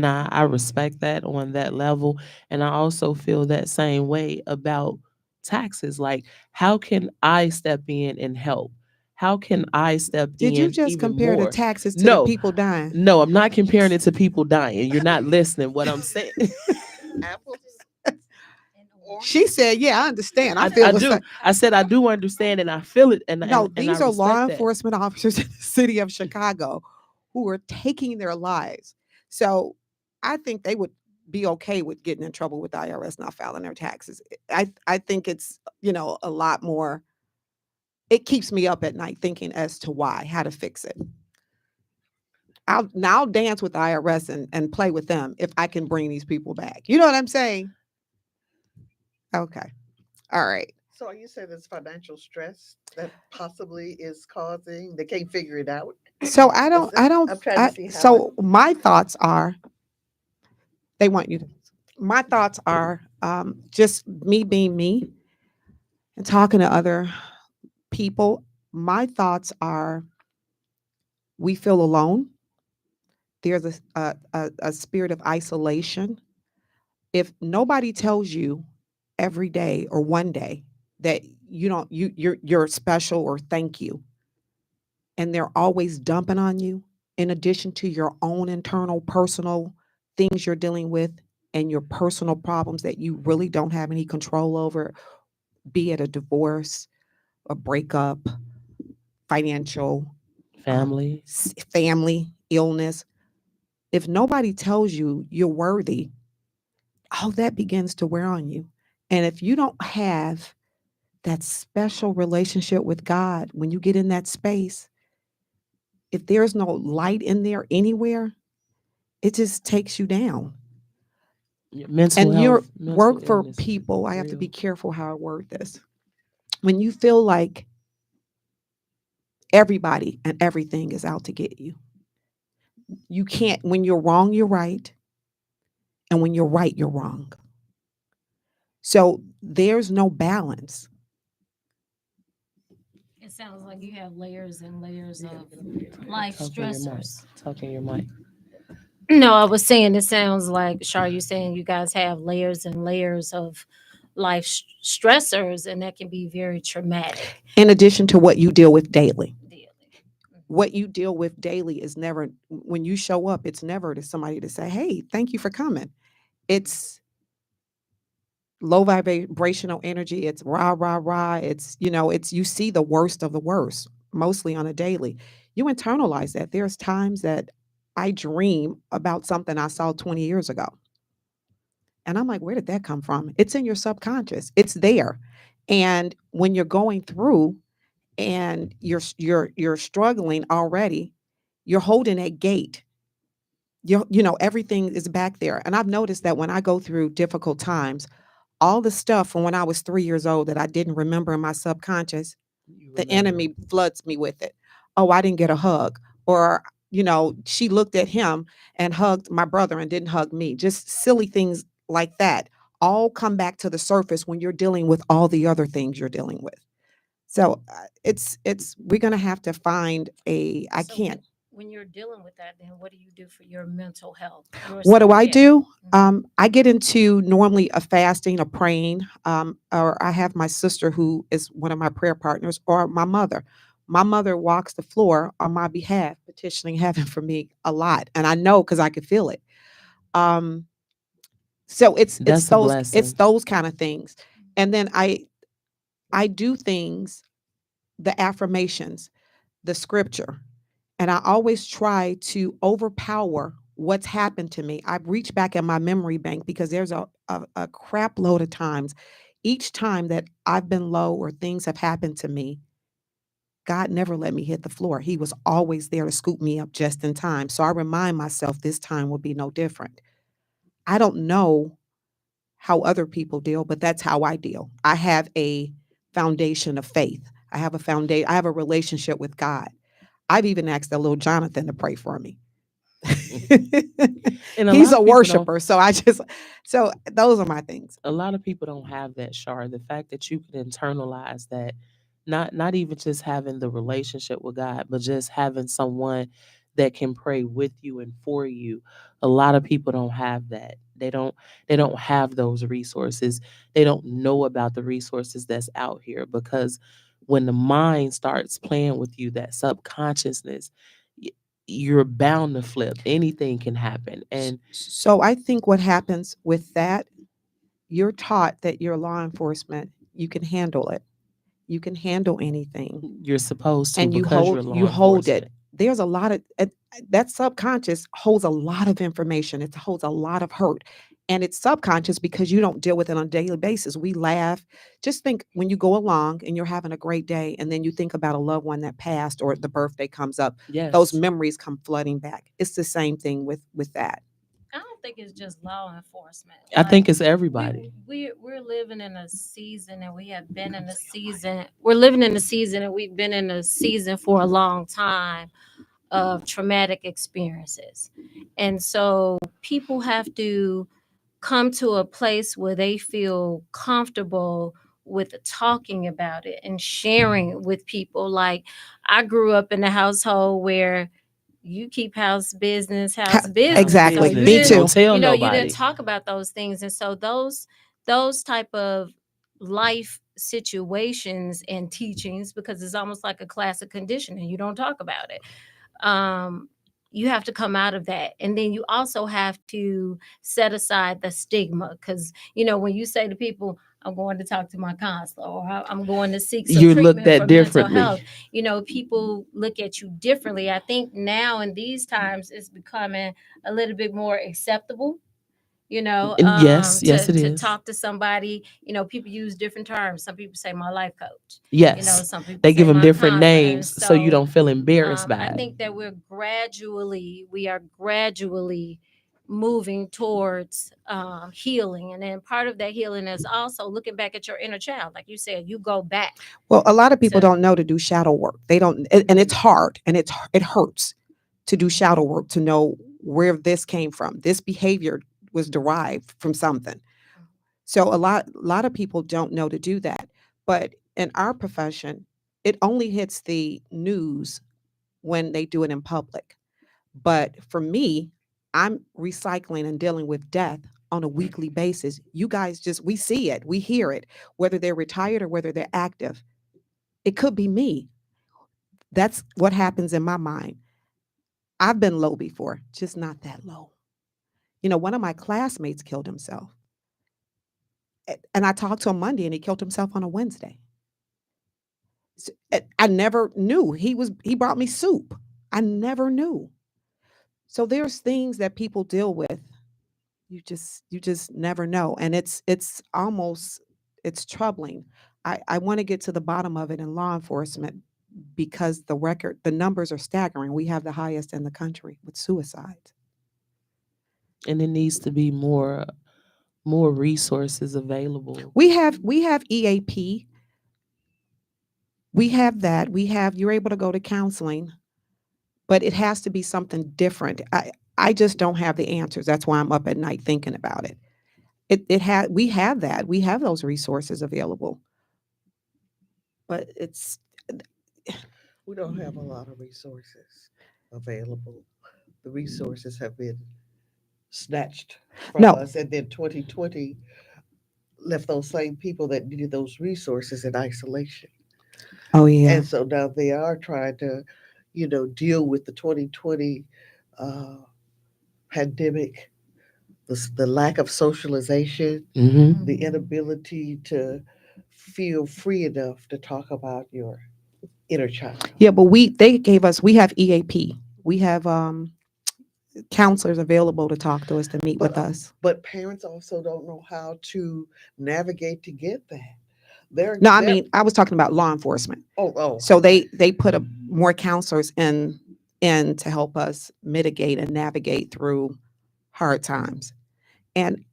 I respect that on that level. And I also feel that same way about taxes. Like, how can I step in and help? How can I step Did you in just even compare the more? taxes to the No, people dying? no, I'm not comparing it to people dying. You're not listening. What I'm saying, Apples and She oranges. said, "Yeah, I understand. I I feel the do. same." I said I do understand and I feel it, and No, and I these are law respect that. enforcement officers in the city of Chicago who are taking their lives. So I think they would be okay with getting in trouble with the IRS not filing their taxes. I think it's, a lot more. It keeps me up at night thinking as to why, how to fix it. I'll dance with the IRS and play with them if I can bring these people back. You know what I'm saying? Okay. All right. So are you saying there's financial stress that possibly is causing? They can't figure it out. So I'm trying to see how. so my thoughts are they want you to, my thoughts are just me being me and talking to other people. My thoughts are we feel alone. There's a spirit of isolation. If nobody tells you every day or one day that you don't you're special or thank you, and they're always dumping on you in addition to your own internal personal things you're dealing with and your personal problems that you really don't have any control over, be it a divorce, a breakup, financial, Family. family, illness. If nobody tells you you're worthy, all that begins to wear on you. And if you don't have that special relationship with God, when you get in that space, if there's no light in there anywhere, it just takes you down. Mental And your health, mental work for illness is people, I have to real. be careful how I word this. When you feel like everybody and everything is out to get you, you can't, when you're wrong, you're right. And when you're right, you're wrong. So there's no balance. It sounds like you have layers and layers of life Talk in your mic. stressors. Talk in your mic. No, I was saying it sounds like, Shar, you saying you guys have layers and layers of life stressors, and that can be very traumatic. In addition to what you deal with daily. Daily. What you deal with daily is never, when you show up, it's never to somebody to say, hey, thank you for coming. It's low vibrational energy. It's rah, rah, rah. It's, it's, you see the worst of the worst, mostly on a daily. You internalize that. There's times that I dream about something I saw 20 years ago. And I'm like, where did that come from? It's in your subconscious. It's there. And when you're going through and you're struggling already, you're holding that gate. Everything is back there. And I've noticed that when I go through difficult times, all the stuff from when I was 3 years old that I didn't remember in my subconscious, the enemy floods me with it. Oh, I didn't get a hug. Or, she looked at him and hugged my brother and didn't hug me. Just silly things like that all come back to the surface when you're dealing with all the other things you're dealing with. So it's we're going to have to find I So can't. When you're dealing with that, then what do you do for your mental health? What do I do? Mhm. I get into normally a fasting, a praying, or I have my sister who is one of my prayer partners, or my mother. My mother walks the floor on my behalf, petitioning heaven for me a lot, and I know because I could feel it. Um, so it's That's a it's blessing. those kind of things, and then I do things, the affirmations, the scripture. And I always try to overpower what's happened to me. I've reached back in my memory bank because there's a crap load of times. Each time that I've been low or things have happened to me, God never let me hit the floor. He was always there to scoop me up just in time. So I remind myself this time will be no different. I don't know how other people deal, but that's how I deal. I have a foundation of faith. I have a foundation. I have a relationship with God. I've even asked that little Jonathan to pray for me. And He's a worshiper. So those are my things. a lot of people don't have that, Shar. The fact that you can internalize that, not even just having the relationship with God, but just having someone that can pray with you and for you. A lot of people don't have that. They don't have those resources. They don't know about the resources that's out here, because when the mind starts playing with you, that subconsciousness, y- you're bound to flip. Anything can happen. And So I think what happens with that, you're taught that you're law enforcement, you can handle it. You can handle anything. you're supposed to, And because you're you law hold it. enforcement. There's a lot of that subconscious holds a lot of information. It holds a lot of hurt. And it's subconscious because you don't deal with it on a daily basis. We laugh. Just think when you go along and you're having a great day and then you think about a loved one that passed or the birthday comes up, those Yes. memories come flooding back. It's the same thing with that. I don't think it's just law enforcement. I Like, think it's everybody. we're living in a season, and we have been in a season. We're living in a season, and we've been in a season for a long time of traumatic experiences, and so people have to come to a place where they feel comfortable with talking about it and sharing with people. Like, I grew up in a household where you keep house business, Exactly. So you Me didn't, too. Don't tell you nobody. didn't talk about those things. And so those type of life situations and teachings, because it's almost like a classic condition and you don't talk about it. You have to come out of that. And then you also have to set aside the stigma. Because, when you say to people, I'm going to talk to my counselor, or I'm going to seek some You're looked treatment at for mental differently. health, people look at you differently. I think now in these times it's becoming a little bit more acceptable You know, And yes, it to is. talk to somebody. You know, people use different terms. Some people say my life coach. Yes. You know, some people They say give them my different counselor. And names so you don't feel embarrassed by I it. think that we are gradually moving towards healing, and then part of that healing is also looking back at your inner child. Like you said, you go back. Well, a lot of people don't know to do shadow work. They don't, and it's hard, and it hurts to do shadow work, to know where this came from. This behavior was derived from something. So a lot of people don't know to do that. But in our profession, it only hits the news when they do it in public. But for me, I'm recycling and dealing with death on a weekly basis. You guys we see it, we hear it, whether they're retired or whether they're active. It could be me. That's what happens in my mind. I've been low before, just not that low. You know, one of my classmates killed himself. And I talked to him Monday and he killed himself on a Wednesday. I never knew. He brought me soup. I never knew. So there's things that people deal with. You just never know. And it's troubling. I want to get to the bottom of it in law enforcement, because the numbers are staggering. We have the highest in the country with suicides. And it needs to be more resources available. We have EAP. We have that. You're able to go to counseling, but it has to be something different. I just don't have the answers. That's why I'm up at night thinking about it. We have that. We have those resources available. But we don't have a lot of resources available. The resources have been snatched from us, and then 2020 left those same people that needed those resources in isolation. Oh yeah. And so now they are trying to, deal with the 2020 pandemic, the lack of socialization, Mm-hmm. the inability to feel free enough to talk about your inner child. Yeah, but we have EAP. We have counselors available to talk to us, to meet with us. But parents also don't know how to navigate to get that. I mean, I was talking about law enforcement. Oh. So they put more counselors in to help us mitigate and navigate through hard times. And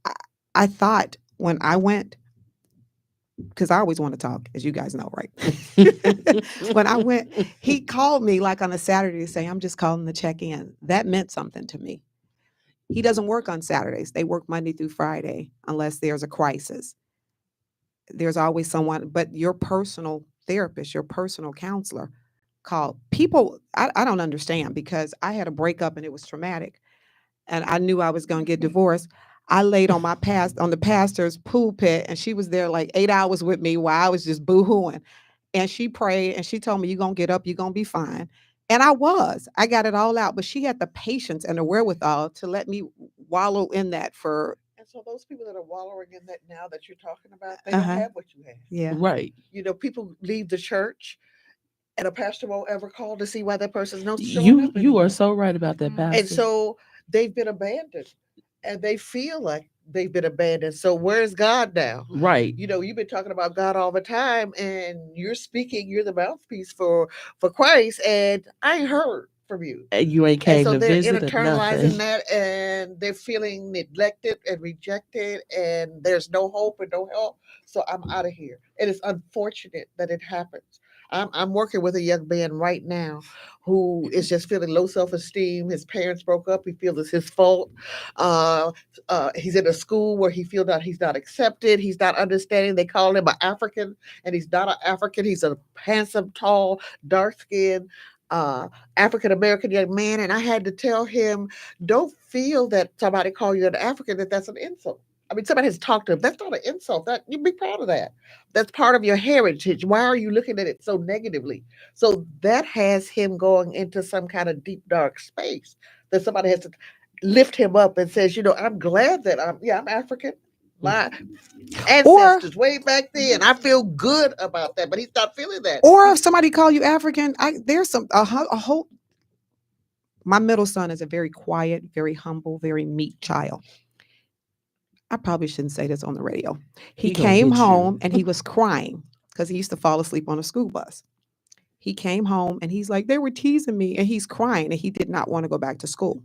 I thought when I went, because I always want to talk, as you guys know, right? When I went, he called me like on a Saturday to say, I'm just calling to check in. That meant something to me. He doesn't work on Saturdays. They work Monday through Friday, unless there's a crisis. There's always someone, but your personal therapist, your personal counselor called. People, I don't understand, because I had a breakup and it was traumatic. And I knew I was going to get divorced. I laid on the pastor's pulpit, and she was there like 8 hours with me while I was just boo-hooing. And she prayed and she told me, you're going to get up, you're going to be fine. And I got it all out, but she had the patience and the wherewithal to let me wallow in that for. And so those people that are wallowing in that now that you're talking about, they don't have what you have. Yeah. Right. People leave the church and a pastor won't ever call to see why that person's not showing up. You are so right about that, Pastor. And so they've been abandoned, and they feel like they've been abandoned. So where's God now? Right. You've been talking about God all the time, and you're the mouthpiece for Christ, and I ain't heard from you. And you ain't came to visit. So they're internalizing that, and they're feeling neglected and rejected, and there's no hope and no help. So I'm out of here. And it's unfortunate that it happens. I'm working with a young man right now who is just feeling low self-esteem. His parents broke up. He feels it's his fault. He's in a school where he feels that he's not accepted. He's not understanding. They call him an African, and he's not an African. He's a handsome, tall, dark-skinned African-American young man. And I had to tell him, don't feel that somebody call you an African, that's an insult. I mean, somebody has talked to him. That's not an insult. That you be proud of that. That's part of your heritage. Why are you looking at it so negatively? So that has him going into some kind of deep, dark space that somebody has to lift him up and says, I'm glad that I'm African. My ancestors way back then. I feel good about that, but he's not feeling that. Or if somebody call you African, there's a whole. My middle son is a very quiet, very humble, very meek child. I probably shouldn't say this on the radio. He He gonna came get home you. and he was crying because he used to fall asleep on a school bus. He came home and he's like, they were teasing me, and he's crying and he did not want to go back to school.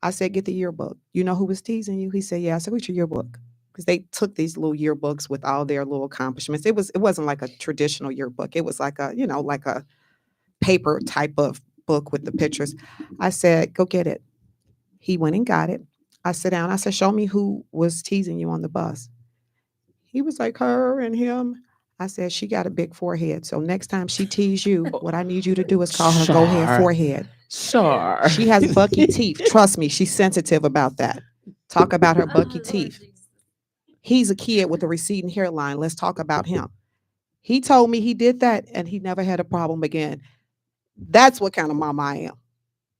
I said, get the yearbook. You know who was teasing you? He said, yeah. I said, what's your yearbook? Because they took these little yearbooks with all their little accomplishments. It wasn't like a traditional yearbook. It was like a, like a paper type of book with the pictures. I said, go get it. He went and got it. I sat down. I said, show me who was teasing you on the bus. He was like, her and him. I said, she got a big forehead. So next time she tease you, what I need you to do is call her go ahead Sure. forehead. Sure. She has bucky teeth. Trust me, she's sensitive about that. Talk about her bucky Lord teeth. Jesus. He's a kid with a receding hairline. Let's talk about him. He told me he did that and he never had a problem again. That's what kind of mom I am.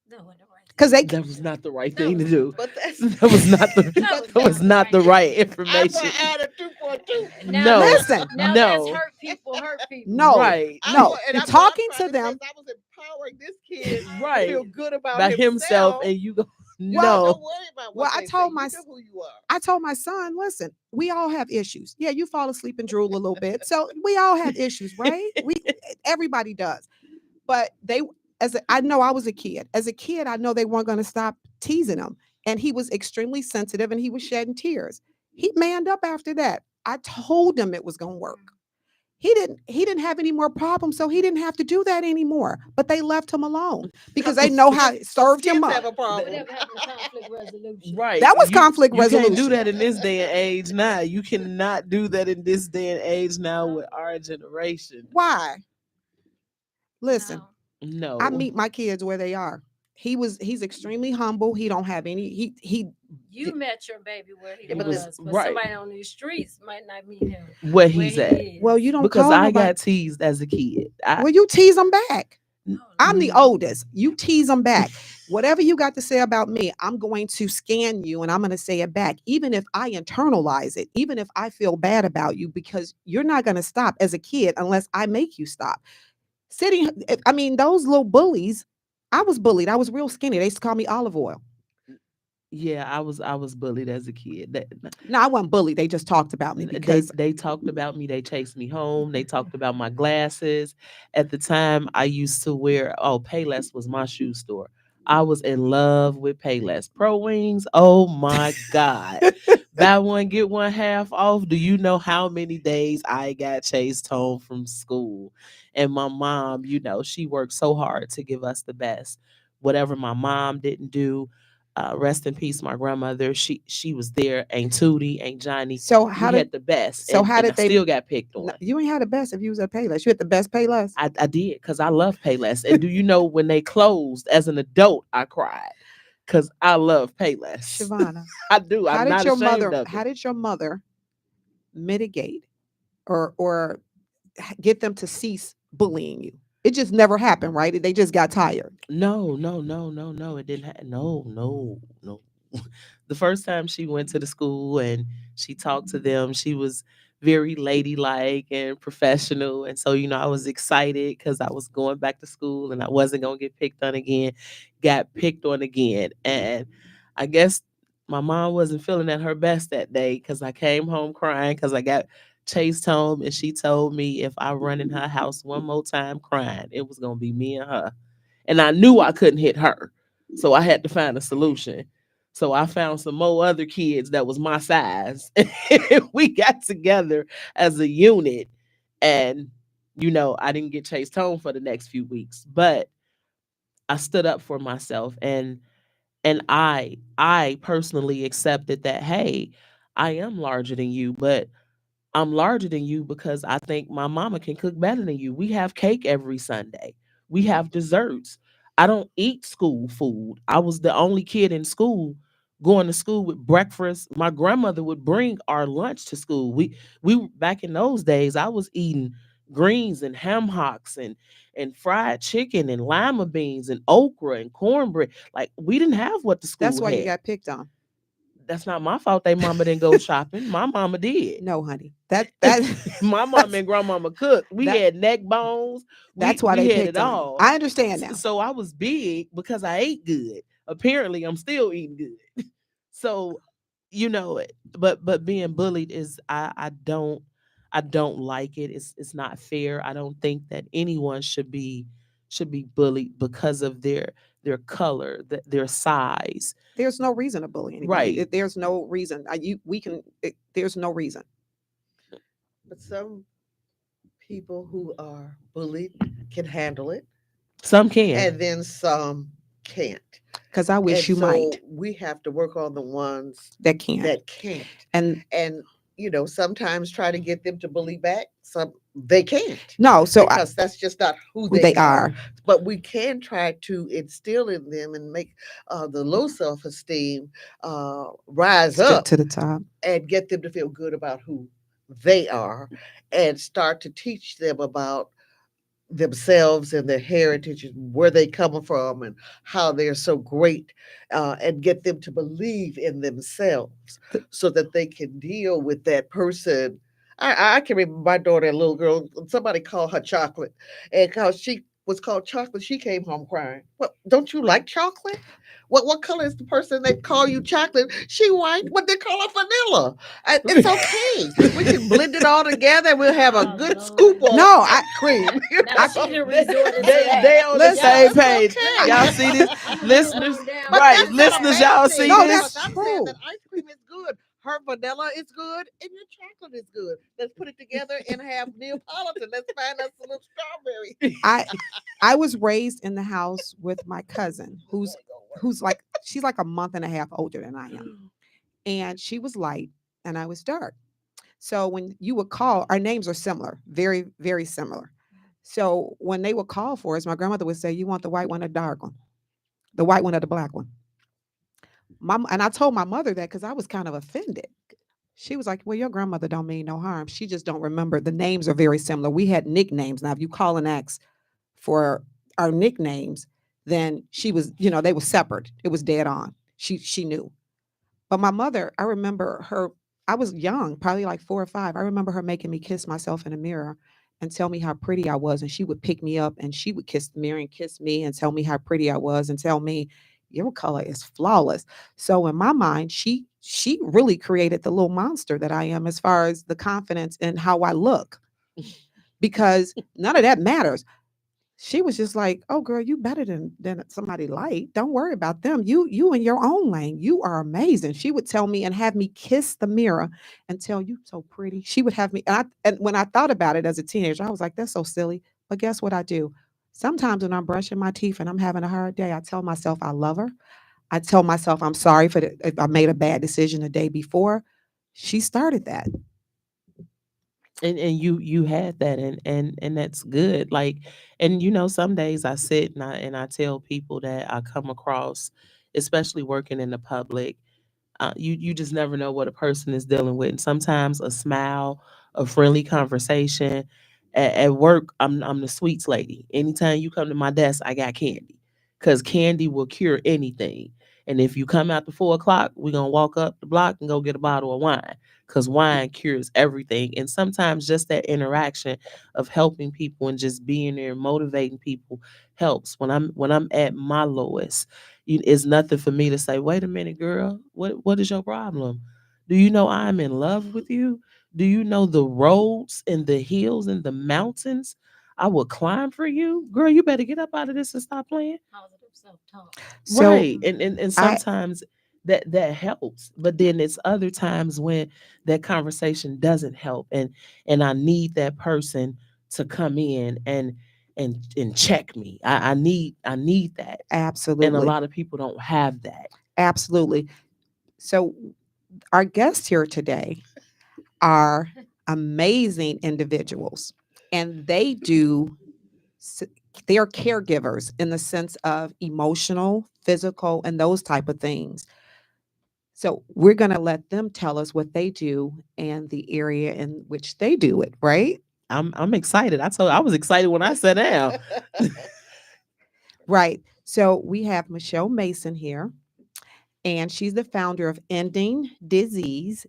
That wasn't the right thing. Because they That was not the right That thing to was- do. But that's That was not the That that was not the right I'm information. gonna add a 2.2. No. Listen. Now No. that's hurt people. Hurt people. No. Right. No. And And I'm talking trying to say them. is I was empowering this kid to Right. feel good about By himself, himself. and you go, Well, no. don't worry about what Well, I they told say. my You know who you are. I told my son, listen, we all have issues. Yeah, you fall asleep and drool a little bit. So we all have issues, right? Everybody does. But I know I was a kid. As a kid, I know they weren't going to stop teasing him. And he was extremely sensitive and he was shedding tears. He manned up after that. I told him it was going to work. He didn't have any more problems, so he didn't have to do that anymore. But they left him alone because they know how it served him Kids have up. a problem. Whatever happened to conflict resolution? Right. That was conflict You can't do resolution. that in this day and age now. You cannot do that in this day and age now with our generation. Why? Listen, No. No. I meet my kids where they are. He's extremely humble. He don't have any. He You met your baby where he Yeah, but was, this- but right. somebody on these streets might not meet him Where he's where at. he is. well, you don't Because call I nobody. got teased as a kid. Well, you tease them back. Oh, I'm the Mm. oldest. You tease them back. Whatever you got to say about me, I'm going to scan you and I'm going to say it back, even if I internalize it, even if I feel bad about you, because you're not going to stop as a kid unless I make you stop. I mean, those little bullies, I was bullied. I was real skinny. They used to call me olive oil. Yeah, I was bullied as a kid. No, I wasn't bullied. They just talked about me because They talked about me. They chased me home. They talked about my glasses. At the time, I used to wear. Oh, Payless was my shoe store. I was in love with Payless Pro Wings. Oh my God! Buy one get one half off. Do you know how many days I got chased home from school? And my mom, she worked so hard to give us the best. Whatever my mom didn't do. Rest in peace, my grandmother. She was there. Aunt Tootie, Aunt Johnny. so We how did had the best. so and, how and did I they still got picked on. you ain't had the best if you was at Payless. You had the best Payless. I did because I love Payless. And do you know when they closed as an adult, I cried because I love Payless. Shavana, I do. I'm not ashamed of it. how did your mother mitigate or get them to cease bullying you? It just never happened, right? They just got tired. No. It didn't happen. No. The first time she went to the school and she talked to them, she was very ladylike and professional. And so, I was excited because I was going back to school and I wasn't going to get picked on again. Got picked on again. And I guess my mom wasn't feeling at her best that day because I came home crying because I got chased home. And she told me if I run in her house one more time crying, it was going to be me and her. And I knew I couldn't hit her. So I had to find a solution. So I found some more other kids that was my size. And we got together as a unit. And, I didn't get chased home for the next few weeks. But I stood up for myself. And I personally accepted that, hey, I am larger than you, but I'm larger than you because I think my mama can cook better than you. We have cake every Sunday. We have desserts. I don't eat school food. I was the only kid in school going to school with breakfast. My grandmother would bring our lunch to school. We back in those days, I was eating greens and ham hocks and fried chicken and lima beans and okra and cornbread. Like we didn't have what the school That's why had. you got picked on. That's not my fault. They mama didn't go shopping. My mama did. No, honey. That My mom and grandmama cooked. We that- had neck bones. that's why we they had picked it on you. all. I understand now. So I was big because I ate good. Apparently, I'm still eating good. So you know it. But being bullied is, I don't like it. It's not fair. I don't think that anyone should be bullied because of their color, their size. There's no reason to bully anybody. Right. There's no reason. There's no reason. But some people who are bullied can handle it, Some can. and then some can't. Because I wish And you so might. we have to work on the ones That can't. that can't. And And sometimes try to get them to bully back. Some they can't, no, so because that's just not who who they they are. are. But we can try to instill in them and make the low self-esteem rise Step up, to the top. and get them to feel good about who they are, and start to teach them about themselves and their heritage and where they come from and how they're so great, and get them to believe in themselves so that they can deal with that person. I can remember my daughter, a little girl, somebody called her chocolate, and because she was called chocolate, she came home crying. Well, don't you like chocolate? What color is the person that call you chocolate? She white, but they call her vanilla. It's okay. We can blend it all together. We'll have a Oh, good Lord. scoop of No, ice cream. Now she done resorted to They that. they on the Listen, same That's page. okay. Y'all see this, I'm gonna listeners? calm down. But Right, that's not a listeners, bad y'all thing, see No, this? that's because I'm saying true. that ice cream is good. Her vanilla is good, and your chocolate is good. Let's put it together and have Neapolitan. Let's find us a little strawberry. I was raised in the house with my cousin, who's like she's like a month and a half older than I am, and she was light and I was dark. So when you would call, our names are similar, very very similar. So when they would call for us, my grandmother would say, "You want the white one or the dark one? The white one or the black one?" And I told my mother that because I was kind of offended. She was like, "Well, your grandmother don't mean no harm. She just don't remember. The names are very similar. We had nicknames. Now, if you call and ask for our nicknames, then she was, they were separate. It was dead on. She knew. But my mother, I remember her. I was young, probably like 4 or 5. I remember her making me kiss myself in the mirror and tell me how pretty I was. And she would pick me up and she would kiss the mirror and kiss me and tell me how pretty I was and tell me your color is flawless. So in my mind, she really created the little monster that I am as far as the confidence in how I look, because none of that matters. She was just like, "Oh, girl, you better than somebody light. Don't worry about them. You in your own lane. You are amazing." She would tell me and have me kiss the mirror and tell you so pretty. She would have me, and when I thought about it as a teenager, I was like, "That's so silly." But guess what I do? Sometimes when I'm brushing my teeth and I'm having a hard day, I tell myself I love her. I tell myself I'm sorry if I made a bad decision the day before. She started that. And you had that, and that's good. Like, and some days I sit and I tell people that I come across, especially working in the public, you just never know what a person is dealing with. And sometimes a smile, a friendly conversation. At work, I'm the sweets lady. Anytime you come to my desk, I got candy, because candy will cure anything. And if you come after 4 o'clock, we're gonna walk up the block and go get a bottle of wine, because wine cures everything. And sometimes just that interaction of helping people and just being there and motivating people helps. When I'm at my lowest, it's nothing for me to say, "Wait a minute, girl, what is your problem? Do you know I'm in love with you? Do you know the roads and the hills and the mountains I will climb for you? Girl, you better get up out of this and stop playing." Positive self-talk. So Right. And I sometimes that helps. But then it's other times when that conversation doesn't help, and I need that person to come in and check me. I need that. And a absolutely, lot of people don't have that. absolutely. So our guests here today are amazing individuals, and s- they are caregivers in the sense of emotional, physical, and those type of things. So we're going to let them tell us what they do and the area in which they do it, right? I'm excited. I was excited when I sat down. Right. So we have Michelle Mason here, and she's the founder of Ending Disease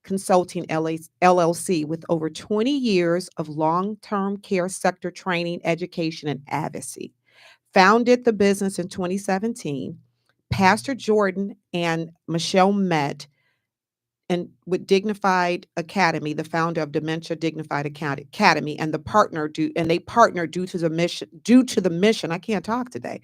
Consulting LLC, with over 20 years of long-term care sector training, education, and advocacy. Founded the business in 2017, Pastor Jordan and Michelle met and with Dignified Academy, the founder of Dementia Dignified Academy, and they partnered due to the mission. Due to the mission, I can't talk today.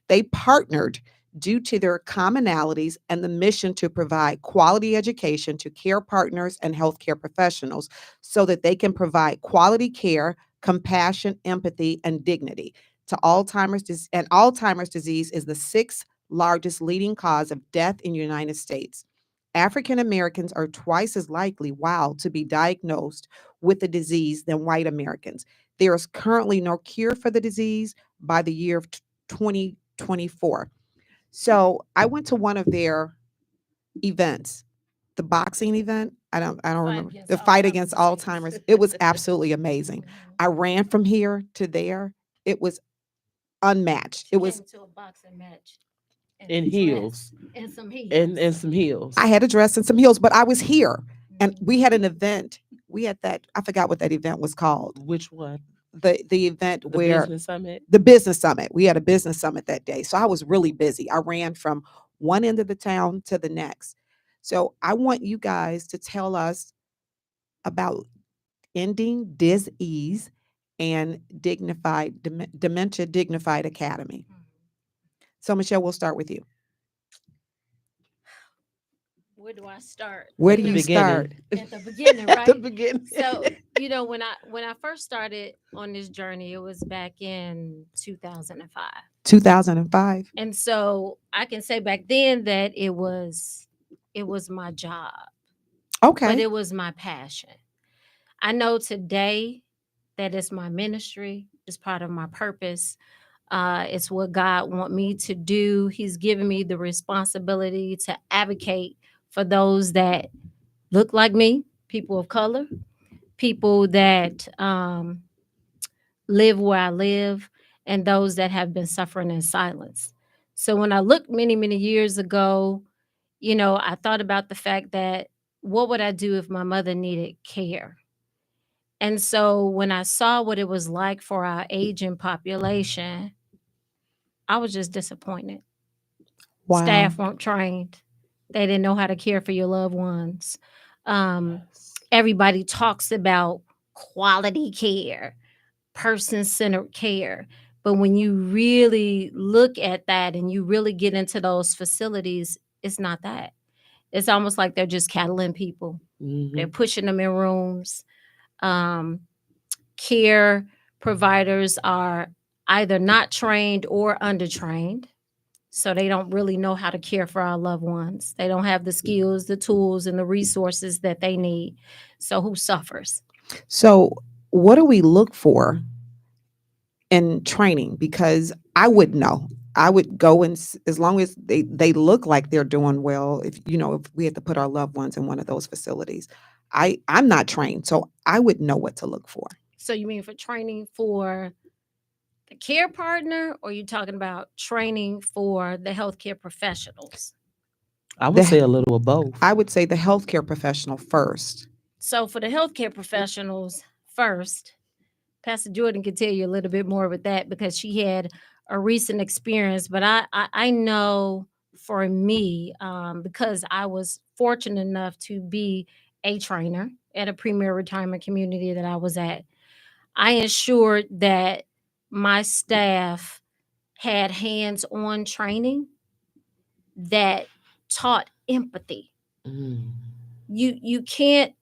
They partnered due to their commonalities and the mission to provide quality education to care partners and healthcare professionals, so that they can provide quality care, compassion, empathy, and dignity to Alzheimer's disease. And Alzheimer's disease is the sixth largest leading cause of death in the United States. African Americans are twice as likely, wow, to be diagnosed with the disease than white Americans. There is currently no cure for the disease by the year of 2024. So I went to one of their events, the boxing event. I don't remember the fight against Alzheimer's. It was absolutely amazing. I ran from here to there. It was unmatched. It was to a boxing match in heels and some heels and some heels. I had a dress and some heels, but I was here, and we had an event. We had that. I forgot what that event was called. Which one? The event The where business summit. the business summit. We had a business summit that day, so I was really busy. I ran from one end of the town to the next. So I want you guys to tell us about ending dis-ease and Dementia Dignified Academy. So Michelle, we'll start with you. Where do I start? Where At do the you beginning. start? At the beginning, At the right? beginning. So, when I first started on this journey, it was back in 2005. 2005. And so I can say back then that it was my job, but Okay. it was my passion. I know today that it's my ministry, it's part of my purpose. It's what God want me to do. He's given me the responsibility to advocate for those that look like me, people of color, people that live where I live, and those that have been suffering in silence. So when I looked many, many years ago, I thought about the fact that what would I do if my mother needed care? And so when I saw what it was like for our aging population, I was just disappointed. Wow. Staff weren't trained. They didn't know how to care for your loved ones. Everybody talks about quality care, person-centered care. But when you really look at that and you really get into those facilities, it's not that. It's almost like they're just cattling people. They're pushing them in rooms. Care providers are either not trained or undertrained. So they don't really know how to care for our loved ones. They don't have the skills, the tools, and the resources that they need. So who suffers? So what do we look for in training? Because I would know. I would go and as long as they look like they're doing well, if we had to put our loved ones in one of those facilities. I'm not trained, so I would know what to look for. So you mean for training for the care partner, or are you talking about training for the healthcare professionals? I would say a little of both. I would say the healthcare professional first. So for the healthcare professionals first, Pastor Jordan could tell you a little bit more with that because she had a recent experience. But I know for me, because I was fortunate enough to be a trainer at a premier retirement community that I was at, I ensured that my staff had hands-on training that taught empathy. You can't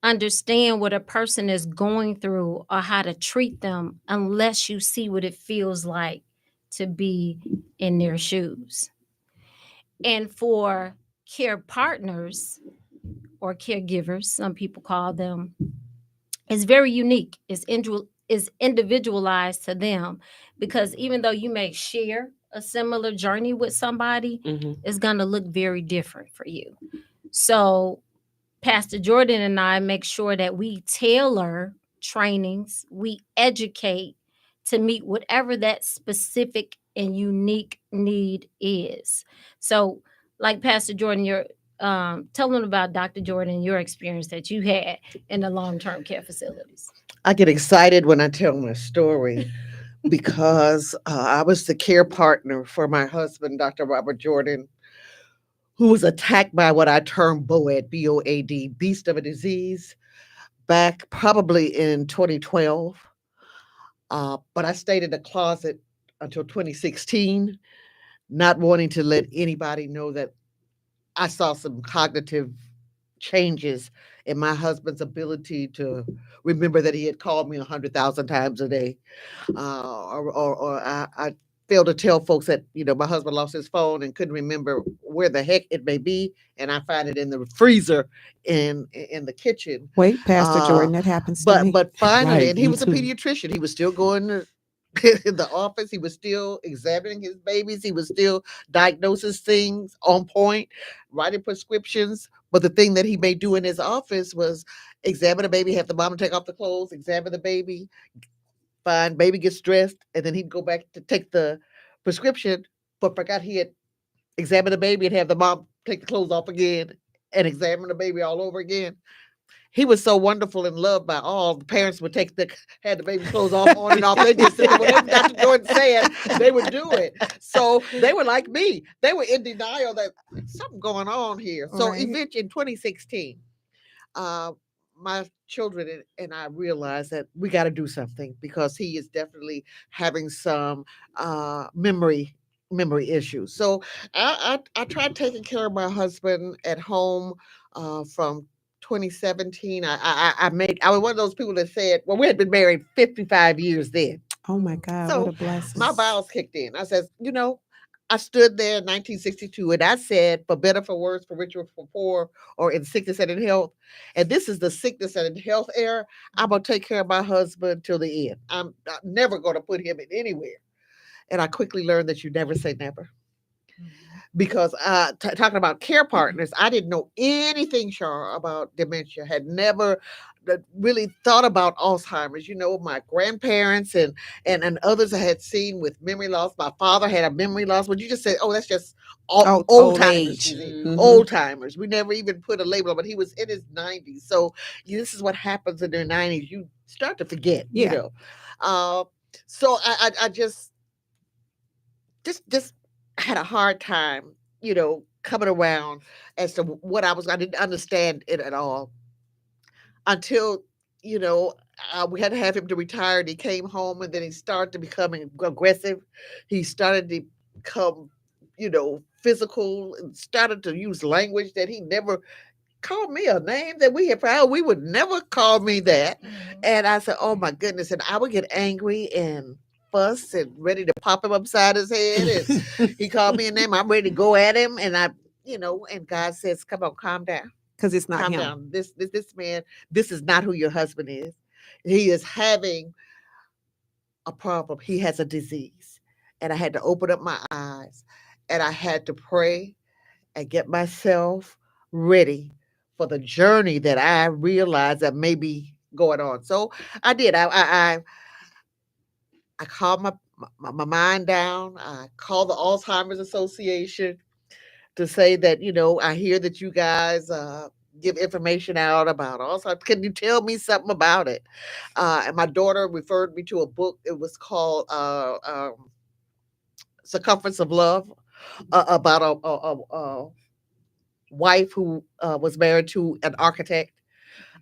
understand what a person is going through or how to treat them unless you see what it feels like to be in their shoes. And for care partners or caregivers, some people call them, it's very unique. It's individualized to them, because even though you may share a similar journey with somebody, it's going to look very different for you. So Pastor Jordan and I make sure that we tailor trainings, we educate to meet whatever that specific and unique need is. So, like Pastor Jordan, you're tell them about Dr. Jordan, your experience that you had in the long-term care facilities. I get excited when I tell my story because I was the care partner for my husband, Dr. Robert Jordan, who was attacked by what I term BOAD, BOAD, beast of a disease, back probably in 2012. But I stayed in the closet until 2016, not wanting to let anybody know that I saw some cognitive changes in my husband's ability to remember that he had called me 100,000 times a day. I failed to tell folks that, my husband lost his phone and couldn't remember where the heck it may be. And I find it in the freezer in the kitchen. Wait, Pastor Jordan, that happens to me. But finally, Right, and he me was a too. pediatrician. He was still going to in the office. He was still examining his babies. He was still diagnosing things on point, writing prescriptions. But the thing that he may do in his office was examine the baby, have the mama take off the clothes, examine the baby, fine, baby gets dressed, and then he'd go back to take the prescription, but forgot he had examined the baby and have the mom take the clothes off again and examine the baby all over again. He was so wonderful and loved by all. The parents would had the baby clothes off on and off. They just said whatever Dr. Jordan said, they would do it. So they were like me. They were in denial that something going on here. So Right. eventually in 2016, my children and I realized that we got to do something because he is definitely having some memory issues. So I tried taking care of my husband at home from 2017. I was one of those people that said, well, we had been married 55 years then. Oh my God, So what a blessing. my bowels kicked in. I said, I stood there in 1962 and I said, for better, for worse, for richer, for poor, or in sickness and in health. And this is the sickness and in health era. I'm going to take care of my husband till the end. I'm never going to put him in anywhere. And I quickly learned that you never say never. Because talking about care partners, I didn't know anything, Char, about dementia. Had never really thought about Alzheimer's. My grandparents and others I had seen with memory loss. My father had a memory loss. But you just said, "Oh, that's just old timers." Mhm. Old timers. We never even put a label on, but he was in his 90s. So this is what happens in their 90s. You start to forget. Yeah. So I just had a hard time, coming around as to what I didn't understand it at all until, we had to have him to retire and he came home and then he started to become aggressive. He started to become, physical and started to use language that he never called me a name that we had found. We would never call me that. And I said, oh my goodness. And I would get angry and fuss and ready to pop him upside his head. And he called me a name. I'm ready to go at him. And and God says, come on, calm down. Because it's not Calm him. down. This man, this is not who your husband is. He is having a problem. He has a disease. And I had to open up my eyes and I had to pray and get myself ready for the journey that I realized that may be going on. So I did. I calmed my mind down. I called the Alzheimer's Association to say that, I hear that you guys give information out about Alzheimer's. Can you tell me something about it? And my daughter referred me to a book. It was called Circumference of Love, about a wife who was married to an architect.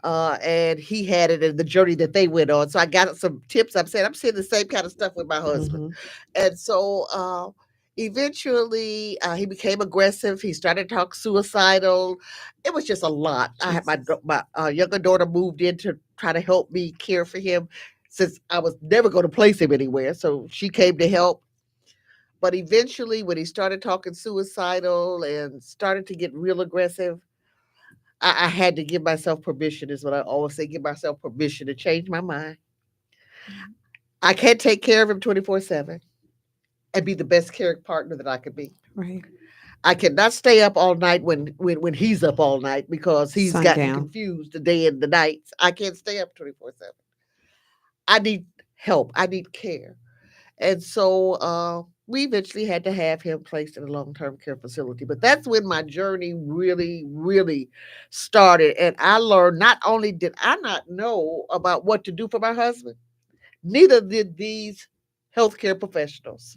And he had it in the journey that they went on. So I got some tips. I'm seeing the same kind of stuff with my husband. And so eventually he became aggressive. He started to talk suicidal. It was just a lot. I had my younger daughter moved in to try to help me care for him since I was never going to place him anywhere. So she came to help. But eventually when he started talking suicidal and started to get real aggressive, I had to give myself permission, is what I always say, give myself permission to change my mind. I can't take care of him 24/7 and be the best care partner that I could be. Right. I cannot stay up all night when he's up all night because he's gotten Sundown. confused the day and the nights. I can't stay up 24/7. I need help. I need care. And so we eventually had to have him placed in a long-term care facility. But that's when my journey really, really started. And I learned, not only did I not know about what to do for my husband, neither did these healthcare professionals.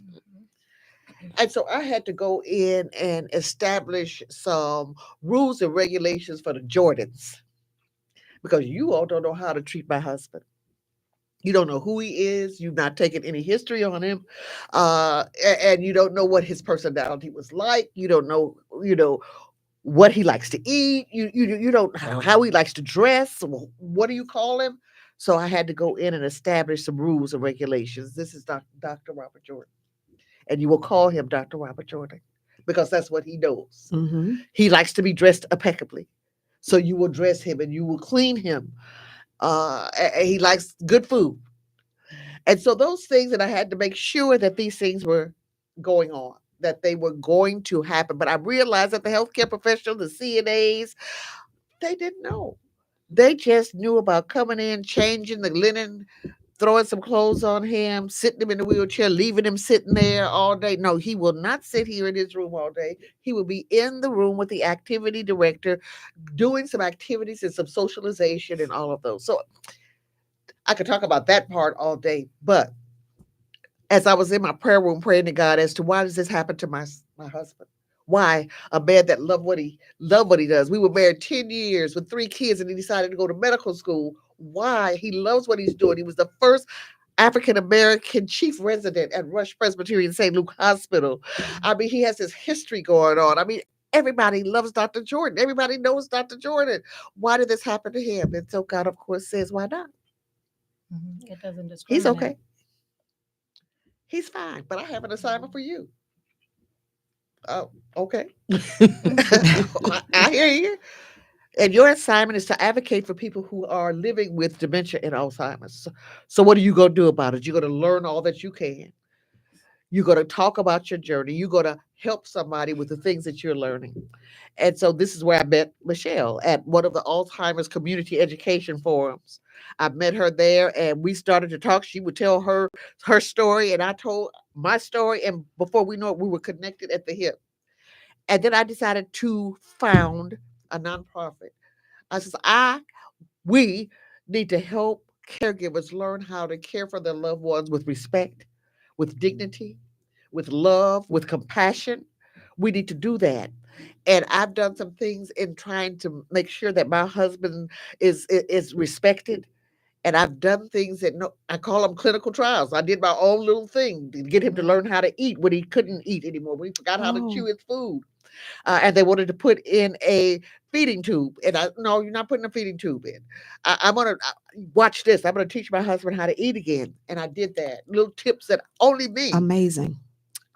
And so I had to go in and establish some rules and regulations for the Jordans because you all don't know how to treat my husband. You don't know who he is. You've not taken any history on him, and you don't know what his personality was like. You don't know, what he likes to eat. You don't know how he likes to dress. What do you call him? So I had to go in and establish some rules and regulations. This is Dr. Robert Jordan, and you will call him Dr. Robert Jordan because that's what he knows. Mm-hmm. He likes to be dressed impeccably, so you will dress him and you will clean him. And he likes good food. And so those things, and I had to make sure that these things were going on, that they were going to happen. But I realized that the healthcare professionals, the CNAs, they didn't know. They just knew about coming in, changing the linen, throwing some clothes on him, sitting him in the wheelchair, leaving him sitting there all day. No, he will not sit here in his room all day. He will be in the room with the activity director, doing some activities and some socialization and all of those. So I could talk about that part all day, but as I was in my prayer room praying to God as to why does this happen to my husband? Why a man that loved what he does? We were married 10 years with 3 kids, and he decided to go to medical school. Why? He loves what he's doing. He was the first African American chief resident at Rush Presbyterian St. Luke Hospital. I mean, he has this history going on. I mean, everybody loves Dr. Jordan. Everybody knows Dr. Jordan. Why did this happen to him? And so God, of course, says, why not? It doesn't discriminate. He's okay. He's fine, but I have an assignment for you. Oh, okay. I hear you. And your assignment is to advocate for people who are living with dementia and Alzheimer's. So what are you going to do about it? You're going to learn all that you can. You're going to talk about your journey. You're going to help somebody with the things that you're learning. And so this is where I met Michelle at one of the Alzheimer's community education forums. I met her there and we started to talk. She would tell her story and I told my story. And before we know it, we were connected at the hip. And then I decided to found a nonprofit. I says, we need to help caregivers learn how to care for their loved ones with respect, with dignity, with love, with compassion. We need to do that. And I've done some things in trying to make sure that my husband is respected. And I've done things that I call them clinical trials. I did my own little thing to get him to learn how to eat when he couldn't eat anymore. When he forgot how to chew his food. And they wanted to put in a feeding tube. And no, you're not putting a feeding tube in. I'm going to watch this. I'm going to teach my husband how to eat again. And I did that. Little tips that only me. Amazing.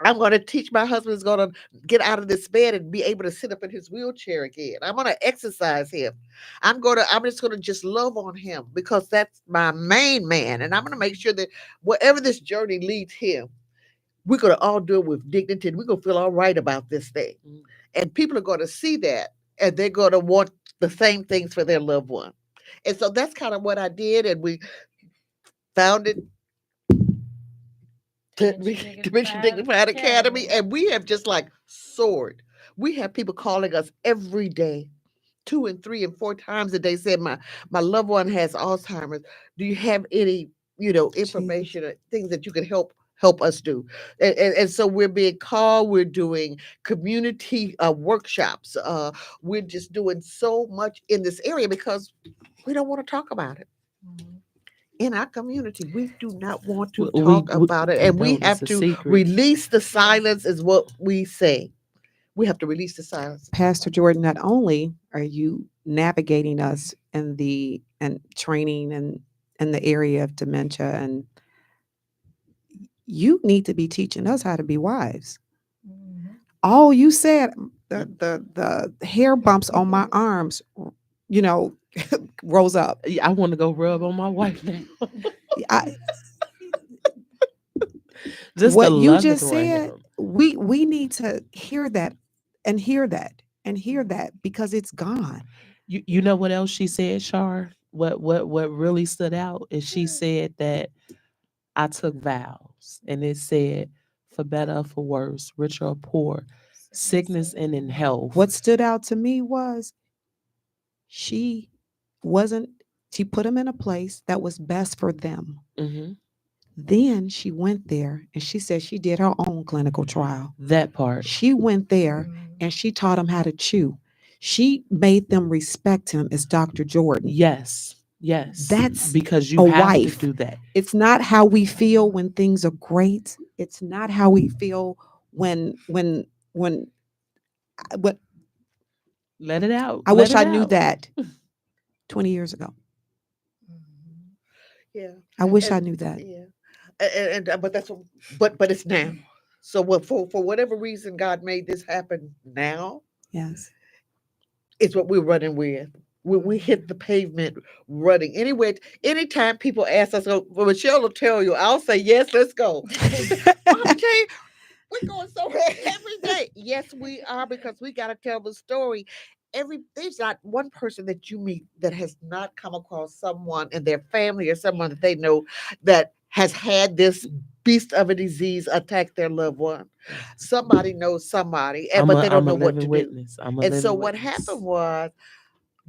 I'm going to teach my husband is going to get out of this bed and be able to sit up in his wheelchair again. I'm going to exercise him. I'm just going to just love on him because that's my main man. And I'm going to make sure that wherever this journey leads him, we're going to all do it with dignity and we're going to feel all right about this thing. And people are going to see that and they're going to want the same things for their loved one. And so that's kind of what I did. And we founded Dementia Dignified Academy. And we have just like soared. We have people calling us every day, 2 and 3 and 4 times a day, said, my loved one has Alzheimer's. Do you have any, information or things that you can help us do? And so we're being called, we're doing community workshops. We're just doing so much in this area because we don't want to talk about it. In our community, we do not want to talk about it. And we have to release the silence is what we say. We have to release the silence. Pastor Jordan, not only are you navigating us in and training and in the area of dementia, and you need to be teaching us how to be wives. All you said, the hair bumps on my arms, rose up. I want to go rub on my wife now. What you just said, we need to hear that and hear that and hear that because it's gone. You know what else she said, Shar? What really stood out is she said that I took vows, and it said for better or for worse, rich or poor, sickness and in health. What stood out to me was she put them in a place that was best for them. Mm-hmm. Then she went there and she said she did her own clinical trial. That part. She went there Mhm. and she taught them how to chew. She made them respect him as Dr. Jordan. Yes. Yes. That's because you a have wife. to do that. It's not how we feel when things are great. It's not how we feel when what Let it out. I Let wish it I knew out. that 20 years ago. Mhm. Yeah. I wish I And knew that. yeah. But that's what, but it's now. So what for whatever reason God made this happen now, Yes. it's what we're running with. We hit the pavement running. Anyway, anytime people ask us, well, Michelle will tell you, I'll say, yes, let's go. Mama Jane, we're going somewhere every day. Yes, we are, because we got to tell the story. There's not one person that you meet that has not come across someone in their family or someone that they know that has had this beast of a disease attack their loved one. Somebody knows somebody, but they don't know what to do. Witness. I'm a And living so what witness. happened was,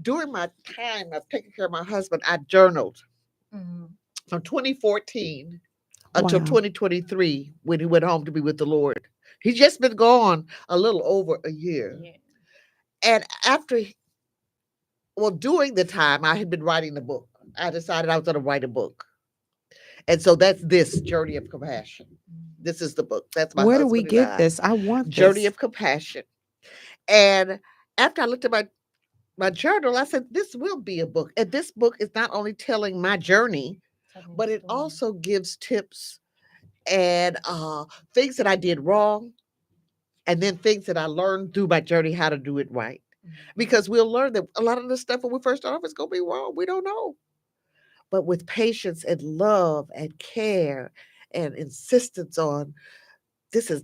during my time of taking care of my husband, I journaled Mhm. from 2014 until Wow. 2023 when he went home to be with the Lord. He's just been gone a little over a year. Yeah. And during the time I had been writing the book, I decided I was going to write a book. And so that's this Journey of Compassion. This is the book. That's my Where do husband we and get I. this? I want Journey this. of Compassion. And after I looked at my journal, I said, this will be a book. And this book is not only telling my journey, Telling but the it story. also gives tips and things that I did wrong, and then things that I learned through my journey how to do it right. Mhm. Because we'll learn that a lot of the stuff when we first start off is going to be wrong. We don't know. But with patience and love and care and insistence on this is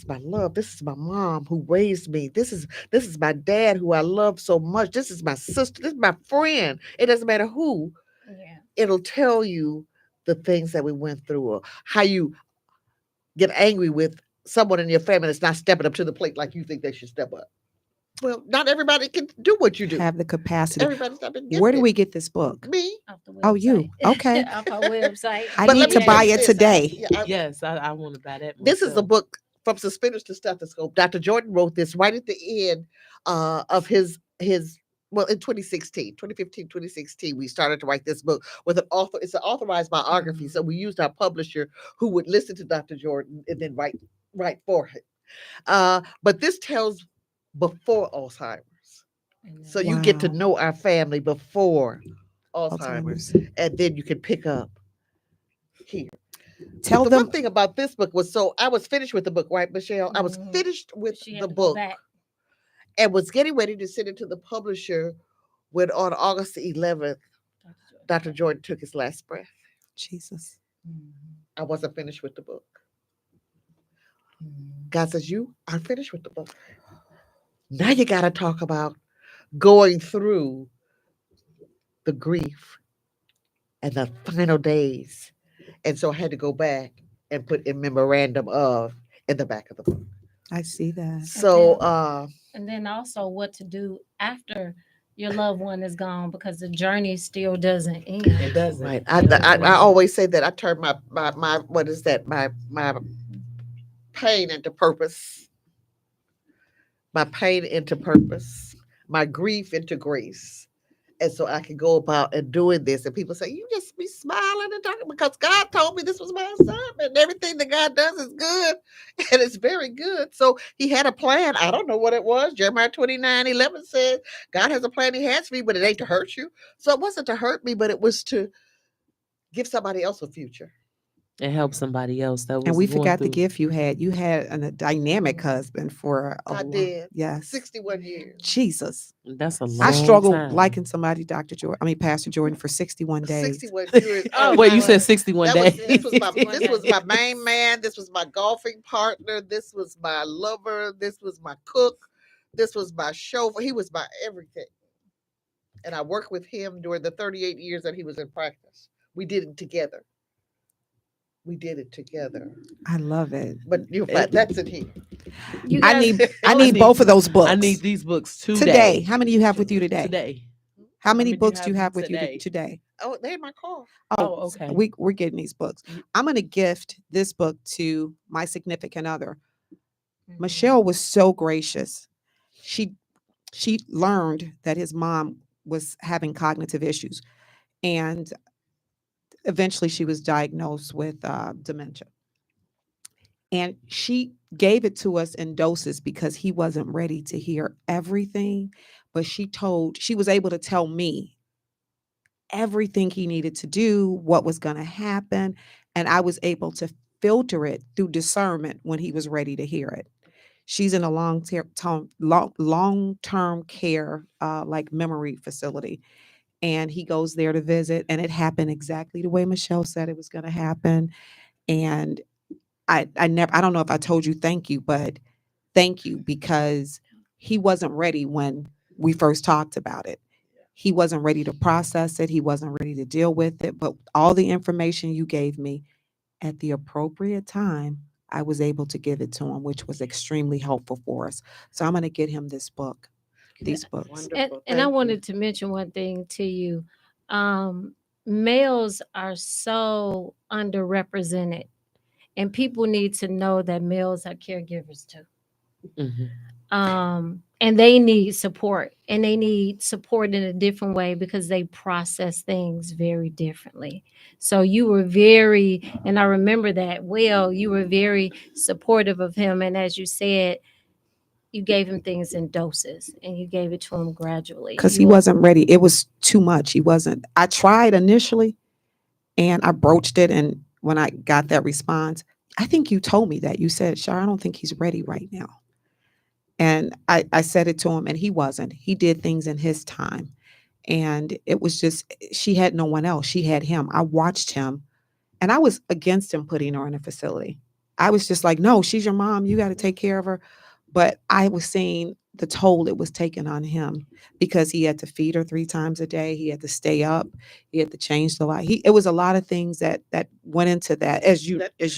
my love. This is my mom who raised me. This is my dad who I love so much. This is my sister. This is my friend. It doesn't matter who. Yeah. It'll tell you the things that we went through, or how you get angry with someone in your family that's not stepping up to the plate like you think they should step up. Well, not everybody can do what you do. Have the capacity. Everybody's not been Where do gifted. we get this book? Me. Off the website. Oh, you. Okay. Off our website. I But need let to me buy tell you it this. today. Yeah, Yes, I want to buy that. this is a myself. book from suspenders to stethoscope. Dr. Jordan wrote this right at the end of his in 2016, 2015, 2016, we started to write this book with an author. It's an authorized biography. So we used our publisher who would listen to Dr. Jordan and then write for him. But this tells before Alzheimer's. So you get to Wow. know our family before Alzheimer's, Alzheimer's. and then you can pick up here. Tell The them. one thing about this book was, so I was finished with the book, right, Michelle? I was Mhm. finished with She had the to go book back. and was getting ready to send it to the publisher when on August the 11th, Dr. Jordan took his last breath. Jesus. Mhm. I wasn't finished with the book. Mhm. God says, you are finished with the book. Now you got to talk about going through the grief and the final days. And so I had to go back and put in memorandum of in the back of the book. I see that. So And then also what to do after your loved one is gone, because the journey still doesn't end. It doesn't. right. You know what I I mean? always say that I turn my what is that? My pain into purpose. My pain into purpose. My grief into grace. And so I can go about and doing this. And people say, you just be smiling and talking, because God told me this was my assignment. And everything that God does is good. And it's very good. So he had a plan. I don't know what it was. Jeremiah 29:11 says, God has a plan he has for you, but it ain't to hurt you. So it wasn't to hurt me, but it was to give somebody else a future. And help somebody else that was And we going forgot the through. gift you had. You had a dynamic husband for a I long. did. Yes. 61 years. Jesus. That's a long I struggled time. liking somebody, Pastor Jordan, for 61 days. 61 years. Oh, Oh, wait, you my said God. 61 That was, days. this was my main man. This was my golfing partner. This was my lover. This was my cook. This was my chauffeur. He was my everything. And I worked with him during the 38 years that he was in practice. We did it together. We did it together. I love it. But you'll find that's in here. I need both of those books. I need these books today. Today. How many you have with you today? Today. How many many books do you have with today? you today? Oh, they're in my car. Oh, okay. We're getting these books. I'm going to gift this book to my significant other. Michelle was so gracious. She learned that his mom was having cognitive issues, and eventually she was diagnosed with dementia. And she gave it to us in doses because he wasn't ready to hear everything. But she was able to tell me everything he needed to do, what was going to happen. And I was able to filter it through discernment when he was ready to hear it. She's in a long-term care, like memory facility. And he goes there to visit. And it happened exactly the way Michelle said it was going to happen. And I don't know if I told you thank you, but thank you, because he wasn't ready when we first talked about it. He wasn't ready to process it. He wasn't ready to deal with it. But all the information you gave me at the appropriate time, I was able to give it to him, which was extremely helpful for us. So I'm going to get him this book, these books. Wonderful. And I Thank wanted you. to mention one thing to you. Males are so underrepresented, and people need to know that males are caregivers too. And they need support, and they need support in a different way because they process things very differently. So you were very, and I remember that well, you were very supportive of him. And as you said, you gave him things in doses and you gave it to him gradually. Because he wasn't ready. It was too much. He wasn't. I tried initially and I broached it. And when I got that response, I think you told me that. You said, Shar, I don't think he's ready right now. And I said it to him, and he wasn't. He did things in his time. And it was just, she had no one else. She had him. I watched him, and I was against him putting her in a facility. I was just like, no, she's your mom. You got to take care of her. But I was seeing the toll it was taking on him because he had to feed her 3 times a day. He had to stay up. He had to change the light. It was a lot of things that went into that, as you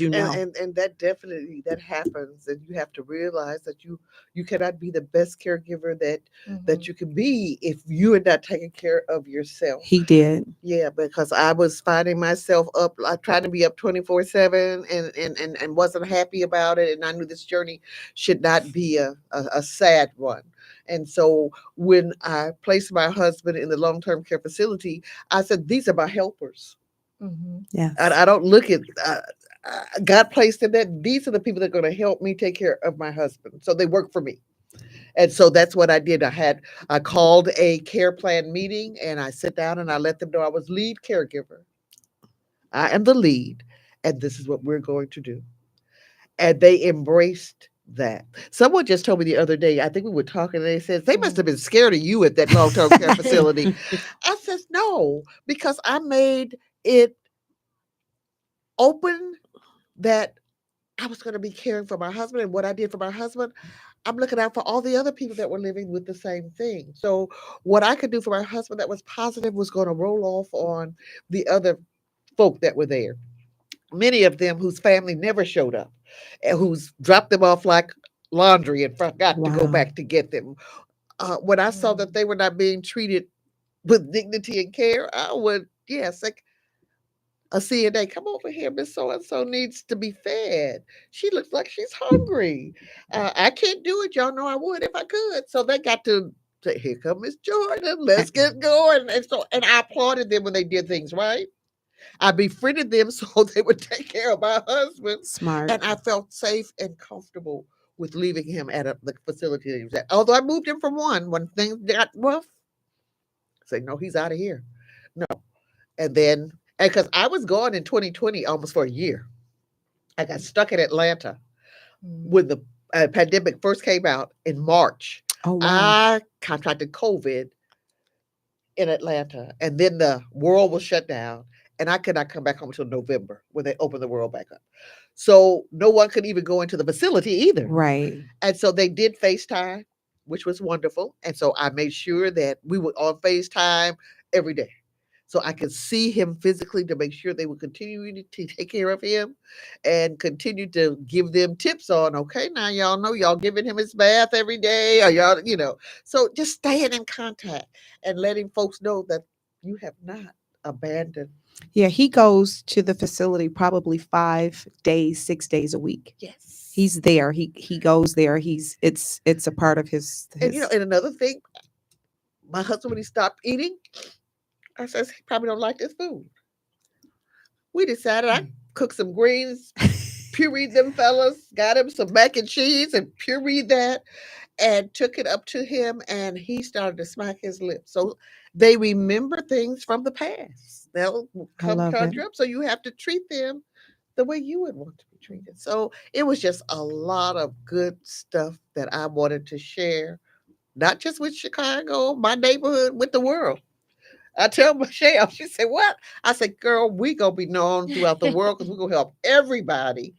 know. And that definitely that happens, and you have to realize that you cannot be the best caregiver that you can be if you are not taking care of yourself. He did. Yeah, because I was finding myself up. I tried to be up 24/7 and wasn't happy about it. And I knew this journey should not be a sad one. And so when I placed my husband in the long-term care facility, I said, these are my helpers. Yes. I don't look at God placed in that. These are the people that are going to help me take care of my husband. So they work for me. And so that's what I did. I called a care plan meeting, and I sit down and I let them know I was lead caregiver. I am the lead, and this is what we're going to do. And they embraced that. Someone just told me the other day, I think we were talking, and they said, they must have been scared of you at that long-term care facility. I said, no, because I made it open that I was going to be caring for my husband, and what I did for my husband, I'm looking out for all the other people that were living with the same thing. So what I could do for my husband that was positive was going to roll off on the other folk that were there. Many of them whose family never showed up, and who's dropped them off like laundry and forgot to go back to get them. When I saw that they were not being treated with dignity and care, I would, yes, like, a CNA, come over here, Miss So-and-so needs to be fed. She looks like she's hungry. I can't do it. Y'all know I would if I could. So they got to say, here come Miss Jordan. Let's get going. And I applauded them when they did things right. I befriended them so they would take care of my husband. Smart. And I felt safe and comfortable with leaving him at the facility that he was at. Although I moved him from one when things got rough. Say, no, he's out of here. No. And then, because I was gone in 2020 almost for a year. I got stuck in Atlanta when the pandemic first came out in March. Oh, wow. I contracted COVID in Atlanta, and then the world was shut down, and I could not come back home until November when they opened the world back up. So no one could even go into the facility either. Right. And so they did FaceTime, which was wonderful. And so I made sure that we were on FaceTime every day. so I could see him physically to make sure they would continue to take care of him and continue to give them tips on, okay, now y'all know y'all giving him his bath every day or y'all, so just staying in contact and letting folks know that you have not abandoned. Yeah, he goes to the facility probably 5 days, 6 days a week. Yes. He's there. He goes there. It's a part of his. And and another thing, my husband, when he stopped eating, I says he probably don't like this food. We decided I cooked some greens, pureed them fellas, got him some mac and cheese and pureed that and took it up to him and he started to smack his lips. So they remember things from the past. They'll come conjure up. So you have to treat them the way you would want to be treated. So it was just a lot of good stuff that I wanted to share, not just with Chicago, my neighborhood, with the world. I tell Michelle, she said, what? I said, girl, we going to be known throughout the world because we're going to help everybody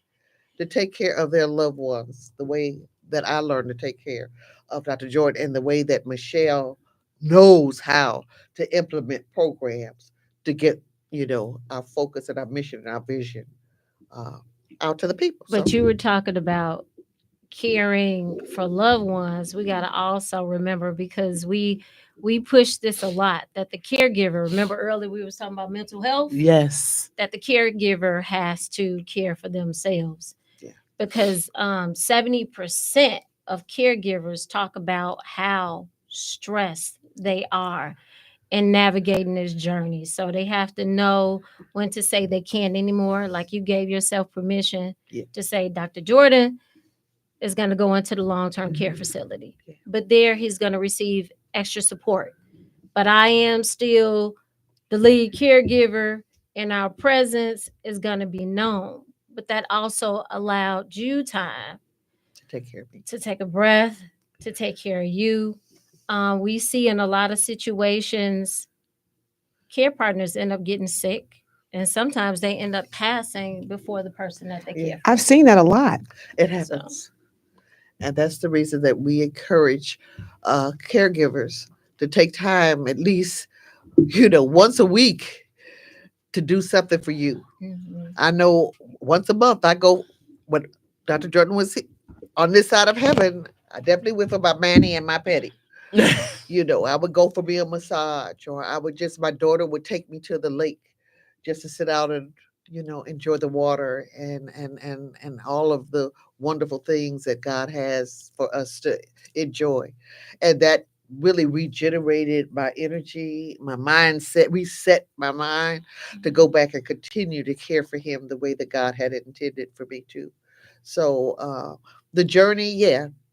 to take care of their loved ones the way that I learned to take care of Dr. Jordan and the way that Michelle knows how to implement programs to get, our focus and our mission and our vision out to the people. But you were talking about caring for loved ones. We got to also remember, because we push this a lot, that the caregiver, remember earlier we were talking about mental health? Yes. That the caregiver has to care for themselves. Yeah. Because 70% of caregivers talk about how stressed they are in navigating this journey. So they have to know when to say they can't anymore. Like you gave yourself permission to say, Dr. Jordan is going to go into the long-term care facility. Yeah. But there he's going to receive extra support. But I am still the lead caregiver and our presence is going to be known. But that also allowed you time to take care of me, to take a breath, to take care of you. We see in a lot of situations, care partners end up getting sick. And sometimes they end up passing before the person that they care for. I've seen that a lot. It happens. And that's the reason that we encourage caregivers to take time at least, once a week to do something for you. Mm-hmm. I know once a month I go, when Dr. Jordan was on this side of heaven, I definitely went for my mani and my pedi. I would go for me a massage, or my daughter would take me to the lake just to sit out and, enjoy the water and all of the wonderful things that God has for us to enjoy. And that really regenerated my energy, my mindset, reset my mind to go back and continue to care for him the way that God had intended for me to. So the journey,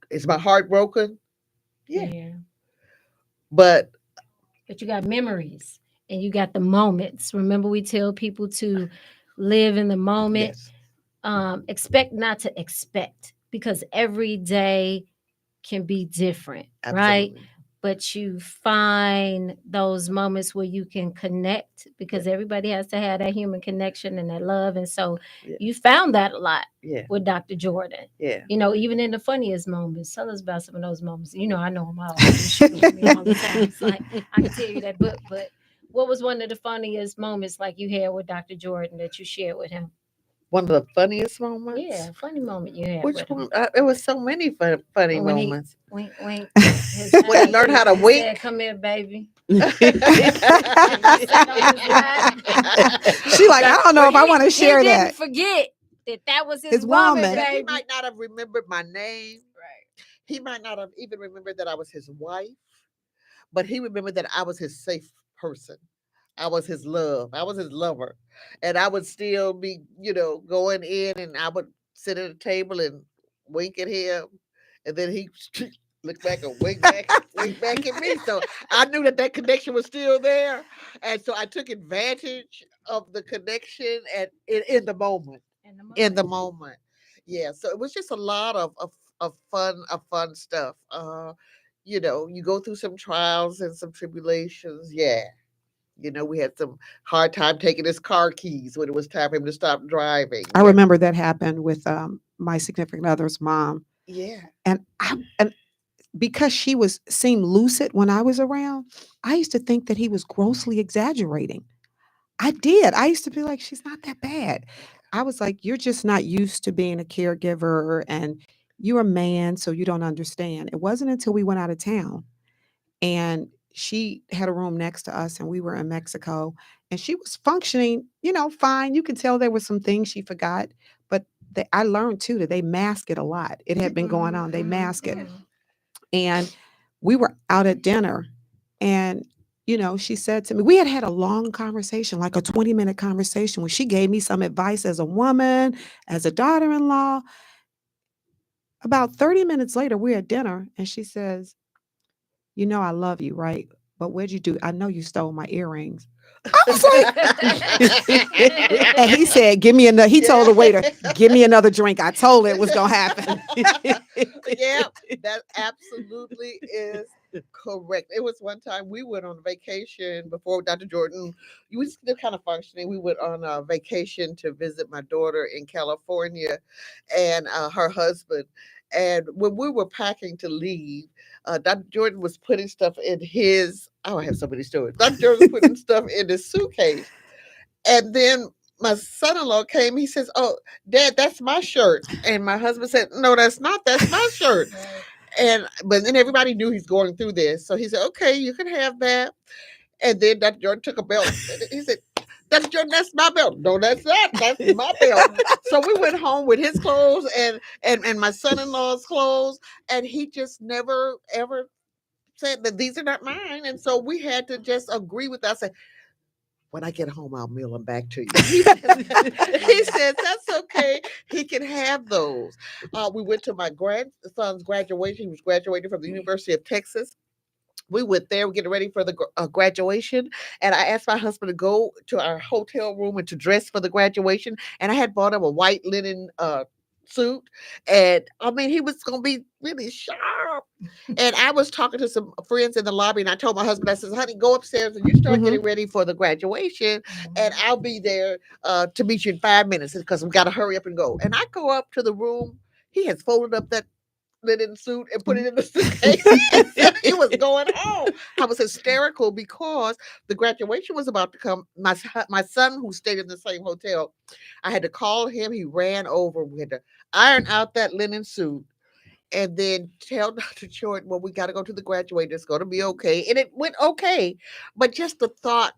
is my heart broken? Yeah. But you got memories and you got the moments. Remember, we tell people to live in the moment. Yes. Expect not to expect, because every day can be different, right? Absolutely. But you find those moments where you can connect, because everybody has to have that human connection and that love. And so you found that a lot with Dr. Jordan. Yeah. Even in the funniest moments. Tell us about some of those moments. I know them all. You shoot with me all the time. It's like, I can tell you that. But what was one of the funniest moments like you had with Dr. Jordan that you shared with him? One of the funniest moments? Yeah, funny moment you had. Which one? There was so many funny when moments. Wink. When he learned how to wink. Said, come here, baby. She like, I don't know if I want to share he that. Didn't forget that was his woman. woman, baby. He might not have remembered my name. Right. He might not have even remembered that I was his wife, but he remembered that I was his safe person. I was his love. I was his lover. And I would still be, going in and I would sit at a table and wink at him. And then he look back and wink back at me. So I knew that connection was still there. And so I took advantage of the connection and in the moment. In the moment. Yeah. So it was just a lot of fun stuff. You go through some trials and some tribulations. Yeah. We had some hard time taking his car keys when it was time for him to stop driving. I remember that happened with my significant other's mom. Yeah. And because she seemed lucid when I was around, I used to think that he was grossly exaggerating. I did. I used to be like, she's not that bad. I was like, you're just not used to being a caregiver and you're a man, so you don't understand. It wasn't until we went out of town and she had a room next to us and we were in Mexico and she was functioning, fine. You can tell there were some things she forgot, but I learned too that they mask it a lot. It had been going on. They mask it. And we were out at dinner and she said to me, we had a long conversation, like a 20-minute conversation where she gave me some advice as a woman, as a daughter-in-law. About 30 minutes later, we're at dinner and she says, I love you, right? But what'd you do? I know you stole my earrings. I was like, and he said, give me another. He told the waiter, give me another drink. I told her it was going to happen. Yeah, that absolutely is correct. It was one time we went on vacation before Dr. Jordan. We were still kind of functioning. We went on a vacation to visit my daughter in California and her husband. And when we were packing to leave, Dr. Jordan was putting stuff in his, I have so many stories. Dr. Jordan was putting stuff in his suitcase. And then my son-in-law came. He says, oh, Dad, that's my shirt. And my husband said, no, that's not. That's my shirt. But then everybody knew he's going through this. So he said, okay, you can have that. And then Dr. Jordan took a belt. He said, Dr. Jordan, that's my belt. No, that's not. That's my belt. So we went home with his clothes and my son-in-law's clothes. And he just never, ever said that these are not mine. And so we had to just agree with that. I said, when I get home, I'll mail them back to you. He says, that's okay. He can have those. We went to my grandson's graduation. He was graduating from the University of Texas. We went there, we're getting ready for the graduation. And I asked my husband to go to our hotel room and to dress for the graduation. And I had bought him a white linen suit. And I mean, he was going to be really sharp. And I was talking to some friends in the lobby and I told my husband, I said, honey, go upstairs and you start getting ready for the graduation. And I'll be there to meet you in 5 minutes because we got to hurry up and go. And I go up to the room. He has folded up that linen suit and put it in the suitcase. He was going home. I was hysterical because the graduation was about to come. My son, who stayed in the same hotel, I had to call him. He ran over. We had to iron out that linen suit and then tell Dr. Jordan, well, we got to go to the graduation. It's going to be okay. And it went okay. But just the thought,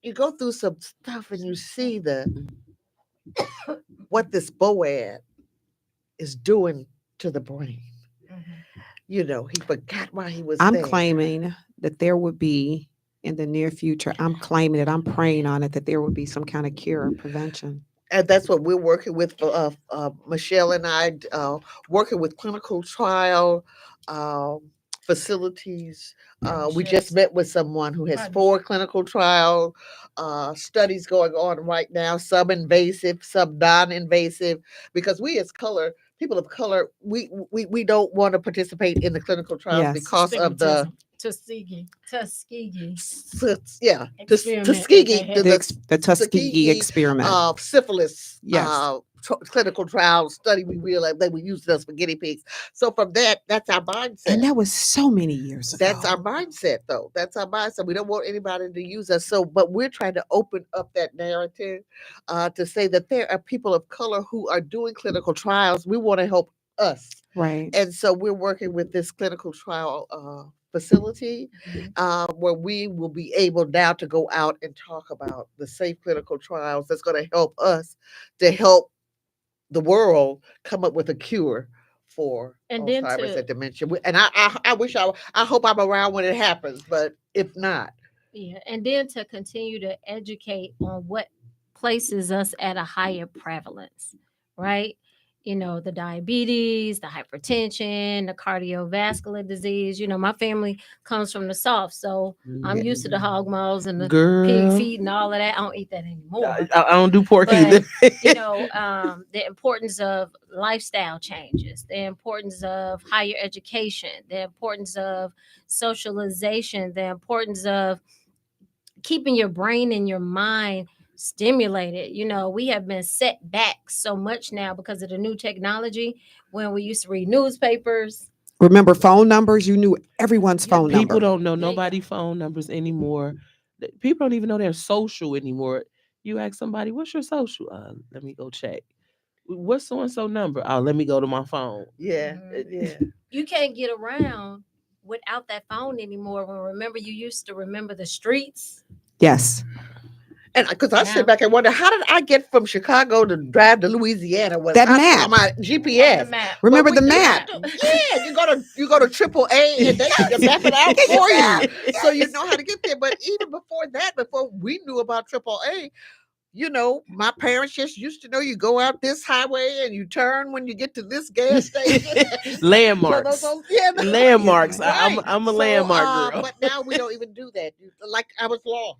you go through some stuff and you see what this Boaz is doing to the brain. He forgot why he was there. I'm claiming that there would be in the near future, I'm claiming it, I'm praying on it, that there would be some kind of cure or prevention. And that's what we're working with. Michelle and I working with clinical trial facilities. We just met with someone who has 4 clinical trial studies going on right now, some invasive, some non-invasive, because we as people of color, we don't want to participate in the clinical trials because of the Tuskegee. Yeah, Tuskegee. The Tuskegee experiment. Syphilis. Yes. Clinical trial study. We realized they were using us for guinea pigs. So from that's our mindset. And that was so many years ago. That's our mindset, though. That's our mindset. We don't want anybody to use us. But we're trying to open up that narrative to say that there are people of color who are doing clinical trials. We want to help us. Right. And so we're working with this clinical trial facility where we will be able now to go out and talk about the safe clinical trials that's going to help us to help the world come up with a cure for Alzheimer's and dementia. And I wish I hope I'm around when it happens, but if not. Yeah, and then to continue to educate on what places us at a higher prevalence, right? The diabetes, the hypertension, the cardiovascular disease. My family comes from the South, so I'm used to the hog maws and the pig feet and all of that. I don't eat that anymore. I don't do pork either. The importance of lifestyle changes, the importance of higher education, the importance of socialization, the importance of keeping your brain and your mind stimulated. We have been set back so much now because of the new technology. When we used to read newspapers, Remember phone numbers? You knew everyone's Yeah, phone People number. don't know Yeah, yeah. nobody phone numbers anymore. People don't even know their social anymore. You ask somebody, "What's your social?" Let me go check. What's so and so number? Oh, let me go to my phone. Yeah, Mhm. yeah. You can't get around without that phone anymore. When remember you used to remember the streets. Yes. And because I Now sit back and wonder, how did I get from Chicago to drive to Louisiana? That On map. my on the GPS. map. But Remember the you map. have to, yeah, you go to AAA and they can map it out Get your for you, map. so you know how to get there. But even before that, before we knew about AAA, my parents just used to know you go out this highway and you turn when you get to this gas station. So Landmarks. yeah, Landmarks. right. I'm a So, landmark girl. but now we don't even do that. Like I was lost.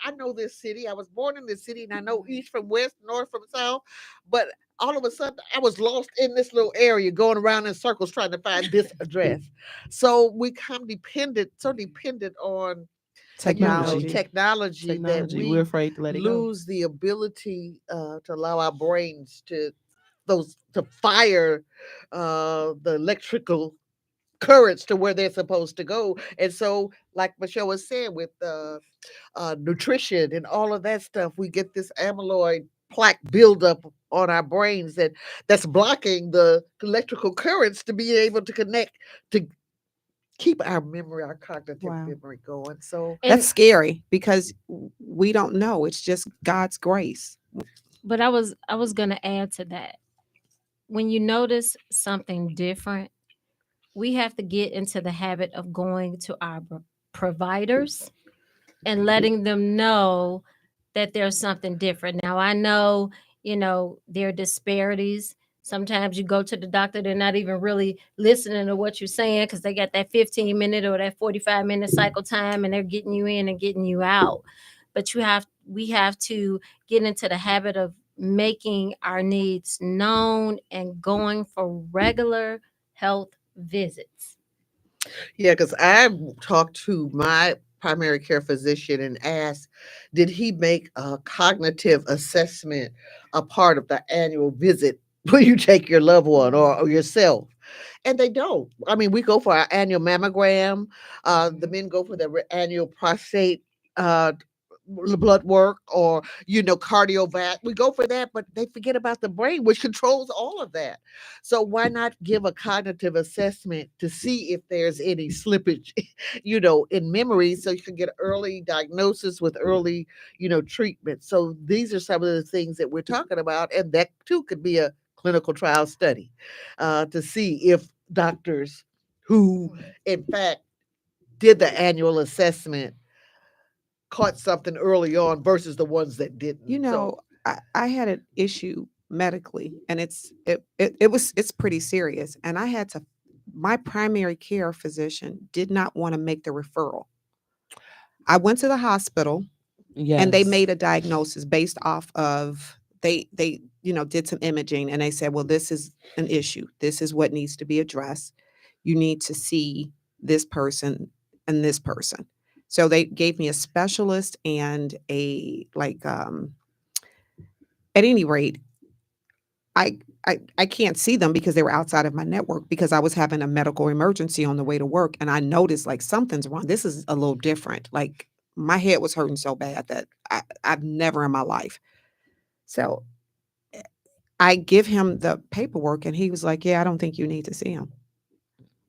I know this city. I was born in this city, and I know east from west, north from south. But all of a sudden, I was lost in this little area, going around in circles trying to find this address. So we come dependent on Technology. technology that Technology. We're we afraid to let it go. lose the ability to allow our brains to fire the electrical currents to where they're supposed to go. And so, like Michelle was saying, with nutrition and all of that stuff, we get this amyloid plaque buildup on our brains that's blocking the electrical currents to be able to connect to keep our memory, our cognitive Wow. memory going. So And That's scary because we don't know. It's just God's grace. but I was gonna add to that. When you notice something different, we have to get into the habit of going to our providers and letting them know that there's something different. Now I know, there are disparities. Sometimes you go to the doctor, they're not even really listening to what you're saying because they got that 15-minute or that 45-minute cycle time and they're getting you in and getting you out. But we have to get into the habit of making our needs known and going for regular health visits. yeah, because I talked to my primary care physician and asked, did he make a cognitive assessment a part of the annual visit when you take your loved one or yourself? And they don't. I mean, we go for our annual mammogram. The men go for their annual prostate uh, blood work, or cardiovascular. We go for that, but they forget about the brain, which controls all of that. So why not give a cognitive assessment to see if there's any slippage, in memory, so you can get early diagnosis with early, treatment. So these are some of the things that we're talking about, and that too could be a clinical trial study to see if doctors who, in fact, did the annual assessment caught something early on versus the ones that didn't. I had an issue medically, and it's pretty serious. And my primary care physician did not want to make the referral. I went to the hospital and they Yes. made a diagnosis based off of they did some imaging, and they said, well, this is an issue. This is what needs to be addressed. You need to see this person and this person. So they gave me a specialist and at any rate, I can't see them because they were outside of my network, because I was having a medical emergency on the way to work, and I noticed like something's wrong. This is a little different. Like my head was hurting so bad that I've never in my life. So I give him the paperwork, and he was like, "Yeah, I don't think you need to see him."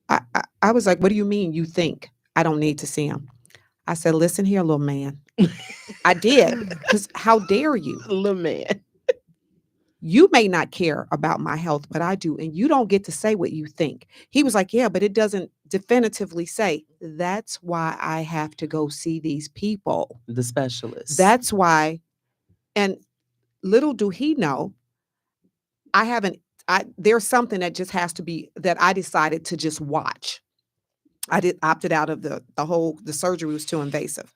I was like, "What do you mean you think I don't need to see him?" I said, "Listen here, little man." I did, because how dare you? Little man. You may not care about my health, but I do. And you don't get to say what you think. He was like, yeah, but it doesn't definitively say. That's why I have to go see these people. The specialist. That's why. And little do he know, there's something that just has to be, that I decided to just watch. I opted out of the surgery was too invasive.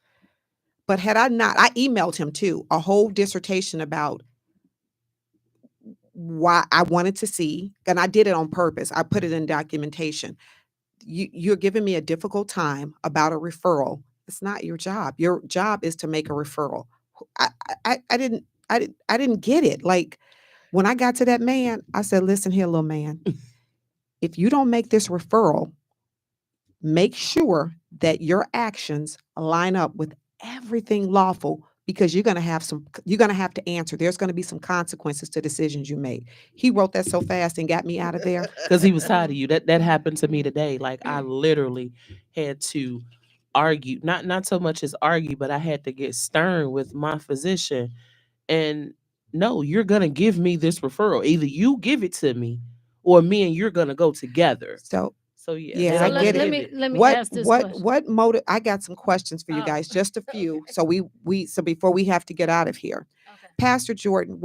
But had I not, I emailed him too, a whole dissertation about why I wanted to see, and I did it on purpose. I put it in documentation. You're giving me a difficult time about a referral. It's not your job. Your job is to make a referral. I didn't get it. Like when I got to that man, I said, "Listen here, little man. if you don't make this referral, make sure that your actions line up with everything lawful, because you're going to have to answer. There's going to be some consequences to decisions you make. He wrote that so fast and got me out of there. Because he was tired of you. That happened to me today. Like, I literally had to argue, not so much as argue, but I had to get stern with my physician. And no, you're gonna give me this referral. Either you give it to me, or me and you're gonna go together. So Yeah, yeah, and So I had to get it. pivot. let me what ask this what question. what motive? I got some questions for you Oh, guys, just a few. okay. So so before we have to get out of here, Okay. Pastor Jordan,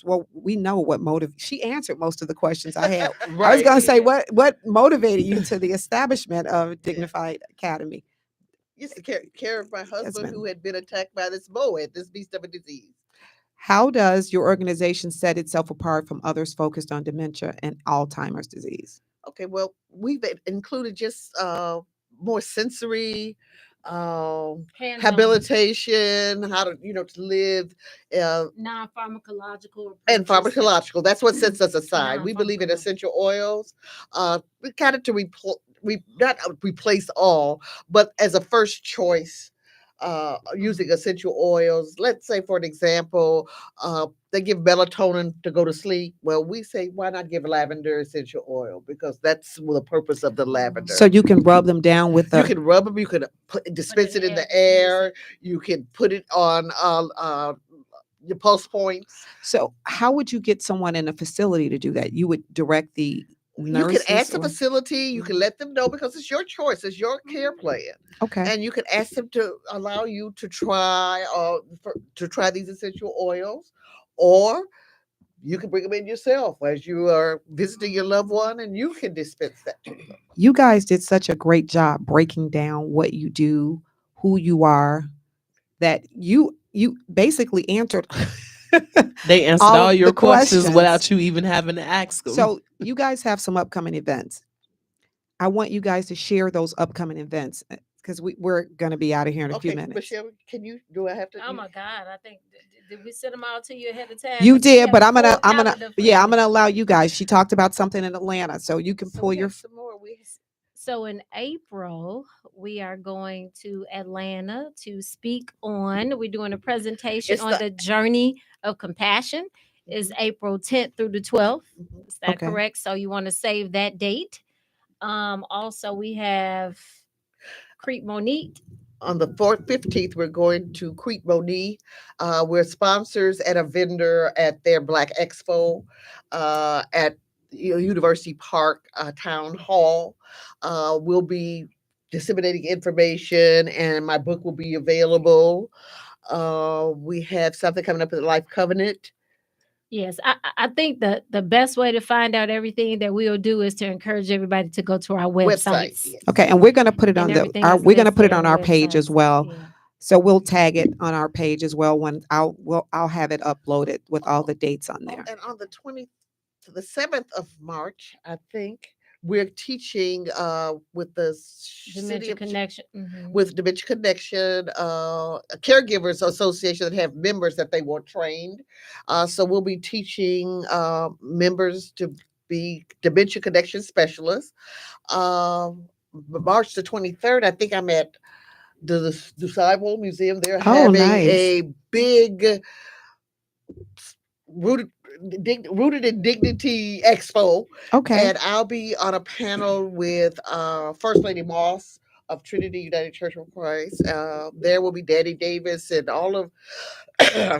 well, we know what motive. She answered most of the questions I had. I was Right. going to say, Yeah. what motivated you to the establishment of Dignified Academy? Used to care of my husband been- who had been attacked by this moed, this beast of a disease. How does your organization set itself apart from others focused on dementia and Alzheimer's disease? Okay, well, we've included just more sensory Hands-on, habilitation, how to to live, non-pharmacological and approaches. pharmacological. That's what sets us aside. We believe in Non-pharmacological. essential oils. We kind of to not replace all, but as a first choice, using essential oils. Let's say, for an example, they give melatonin to go to sleep. Well, we say, why not give lavender essential oil? Because that's the purpose of the lavender. So you can rub them down with You can rub them. You can dispense it in the air. You can put it on your pulse points. So how would you get someone in a facility to do that? You would direct the You can ask the or- facility. You can let them know, because it's your choice. It's your care plan. Okay. And you can ask them to allow you to try these essential oils, or you can bring them in yourself as you are visiting your loved one, and you can dispense that to them. You guys did such a great job breaking down what you do, who you are, that you basically answered They answered all all of your the questions questions. without you even having to ask them. So you guys have some upcoming events. I want you guys to share those upcoming events, because we're going to be out of here in a few Okay, minutes. Michelle, do I have to? Oh my God! I think did we send them all to you ahead of time? You 'Cause we did, have but a I'm full gonna calendar for I'm gonna everything. allow you guys. She talked about something in Atlanta, so you can So pull we your have some more. So in April, we are going to Atlanta to speak on. We're doing a presentation It's on the- the journey of compassion. Is April 10th through the 12th. Mhm. Is that Okay. correct? So you want to save that date. Also we have Creek Monique. On the 15th, we're going to Crete Monique. We're sponsors and a vendor at their Black Expo at University Park Town Hall. We'll be disseminating information, and my book will be available. We have something coming up at the Life Covenant. Yes, I think the best way to find out everything that we'll do is to encourage everybody to go to our websites. Yes. Okay, and we're gonna put it And on everything is we're gonna put it listed on on our page as websites. well. Yeah. So we'll tag it on our page as well when I'll have it uploaded with all the dates on there. And on the 20th to the 7th of March, I think, we're teaching with the city Dementia of Connection. Mhm. with Dementia Connection, a caregivers association that have members that they want trained. So we'll be teaching members to be Dementia Connection specialists. March the 23rd, I think I'm at the DuSable Museum. They're having nice. a big rooted in dignity expo. Okay. And I'll be on a panel with First Lady Moss of Trinity United Church of Christ. There will be Danny Davis and all of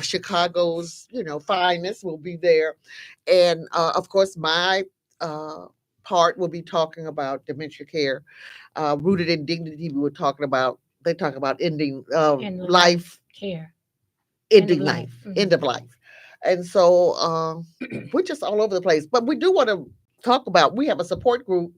Chicago's finest will be there. And of course my part will be talking about dementia care. Rooted in dignity, they talk about ending And life, care. ending of life, life. Mhm. end of life. And so we're just all over the place. But we do want to talk about, we have a support group,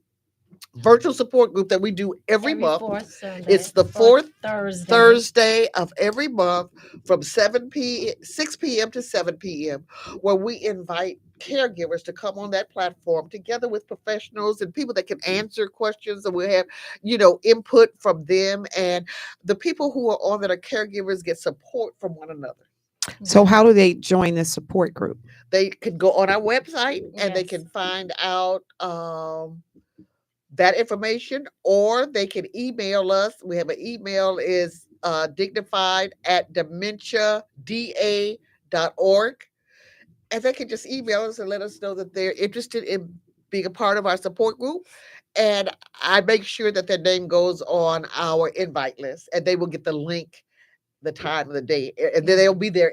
virtual support group that we do every month. Fourth Sunday. It's the fourth Thursday. Thursday of every month from 6 p.m. to 7 p.m., where we invite caregivers to come on that platform together with professionals and people that can answer questions, and we have input from them, and the people who are on that are caregivers get support from one another. So how do they join this support group? They can go on our website and they Yes. can find out that information, or they can email us. We have an email is dignified at dementiada.org. And they can just email us and let us know that they're interested in being a part of our support group. And I make sure that their name goes on our invite list, and they will get the link, the time of the day, and then they'll be there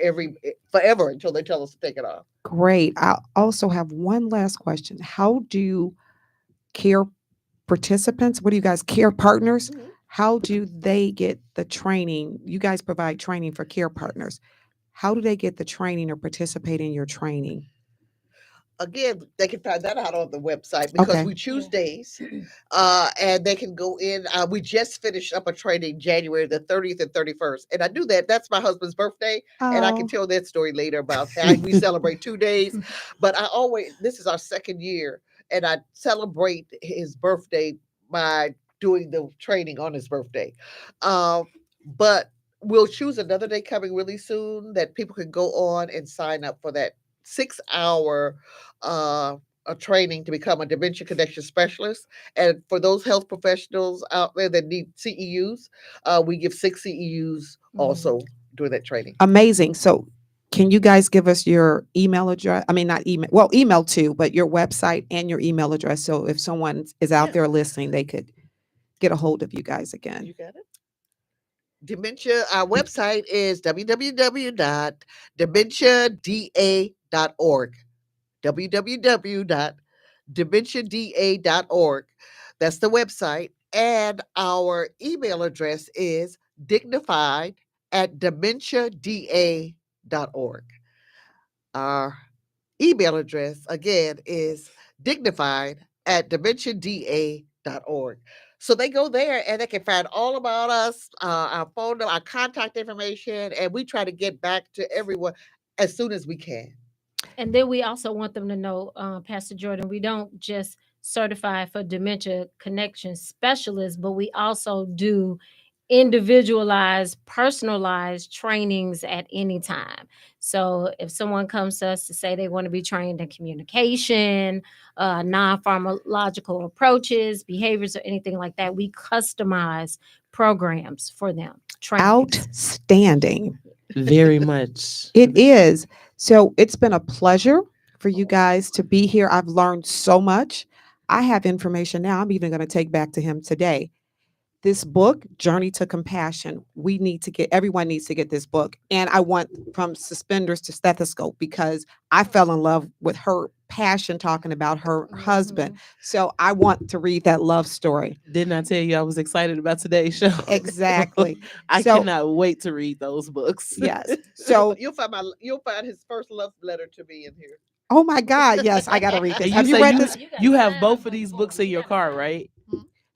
forever until they tell us to take it off. Great. I also have one last question. How do care participants, what do you guys, care partners, Mhm. how do they get the training? You guys provide training for care partners. How do they get the training or participate in your training? Again, they can find that out on the website because Okay. we choose days, and they can go in. We just finished up a training January the 30th and 31st, and I do that. That's my husband's birthday, and I can Oh, tell that story later about how we celebrate 2 days. But this is our second year, and I celebrate his birthday by doing the training on his birthday. But we'll choose another day coming really soon that people can go on and sign up for that 6 hour a training to become a dementia connection specialist. And for those health professionals out there that need CEUs, we give 6 CEUs also during that training. amazing. So can you guys give us your email address? I mean, not email, well, email too, but your website and your email address. So if someone is out Yeah. there listening, they could get a hold of you guys again. You got it? Dementia, our website is www.dementiada.org. www.dementiada.org. That's the website. And our email address is dignified at dementiada.org. Our email address, again, is dignified at dementiada.org. So they go there and they can find all about us, our phone number, our contact information, and we try to get back to everyone as soon as we can. And then we also want them to know, Pastor Jordan, we don't just certify for dementia connection specialists, but we also do individualized, personalized trainings at any time. So if someone comes to us to say they want to be trained in communication, non-pharmacological approaches, behaviors, or anything like that, we customize programs for them. Trainings. Outstanding. Very much. It is. So it's been a pleasure for you guys to be here. I've learned so much. I have information now I'm even going to take back to him today. This book, Journey to Compassion, everyone needs to get this book. And I want From Suspenders to Stethoscope, because I fell in love with her passion talking about her husband. So I want to read that love story. Didn't I tell you I was excited about today's show? Exactly. I So- cannot wait to read those books. Yes. So, you'll find his first love letter to me in here. oh my God, yes, I got to read this. And Have you say read this? you have both of these books in your car, right?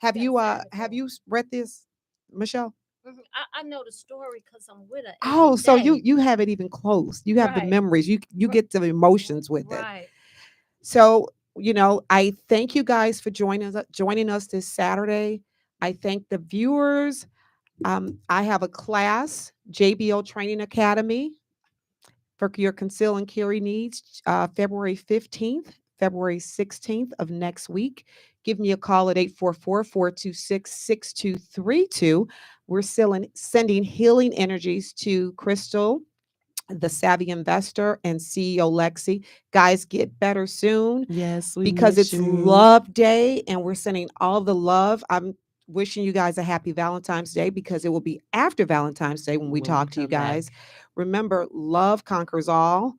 Have you read this, Michelle? I know the story because I'm with her. Oh, every so day. you have it even close. You have the Right. memories. You get the emotions with it. Right. So, I thank you guys for joining us this Saturday. I thank the viewers. I have a class, JBO Training Academy, for your conceal and carry needs, February 15th, February 16th of next week. Give me a call at 844-426-6232. We're sending healing energies to Crystal, the savvy investor, and CEO Lexi. Guys, get better soon. Yes, because miss it's you. Love Day and we're sending all the love. I'm wishing you guys a happy Valentine's Day, because it will be after Valentine's Day when we talk to you come back. guys. Remember, love conquers all.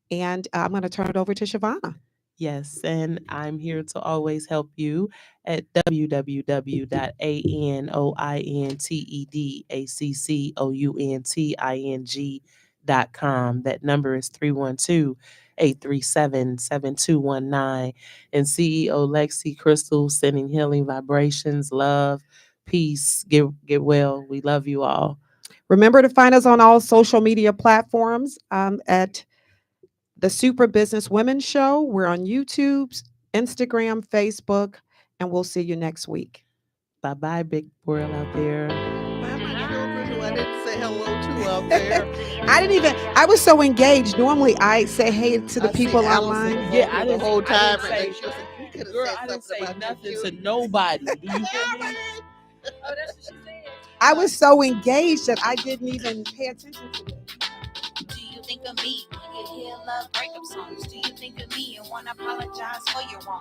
And I'm going to turn it over to Shavana. Yes, and I'm here to always help you at www.anointedaccountting.com. That number is 312-837-7219. And CEO Lexi Crystal sending healing vibrations, love, peace. Get well. We love you all. Remember to find us on all social media platforms at the Super Business Women Show. We're on YouTube, Instagram, Facebook, and we'll see you next week. Bye-bye, big world out there. Bye, my children who I didn't say hello to. up there. I was so engaged. Normally I say hey to the I see people Allison online. Yeah, the I didn't- whole I time, didn't and then say- she was like, "You could have Girl, said I didn't say something about nothing you to too." nobody. Do you hear me? Oh, that's what she said. I was so engaged that I didn't even pay attention to it. Do you think of me when you hear love breakup songs? Do you think of me and want to apologize for your wrong?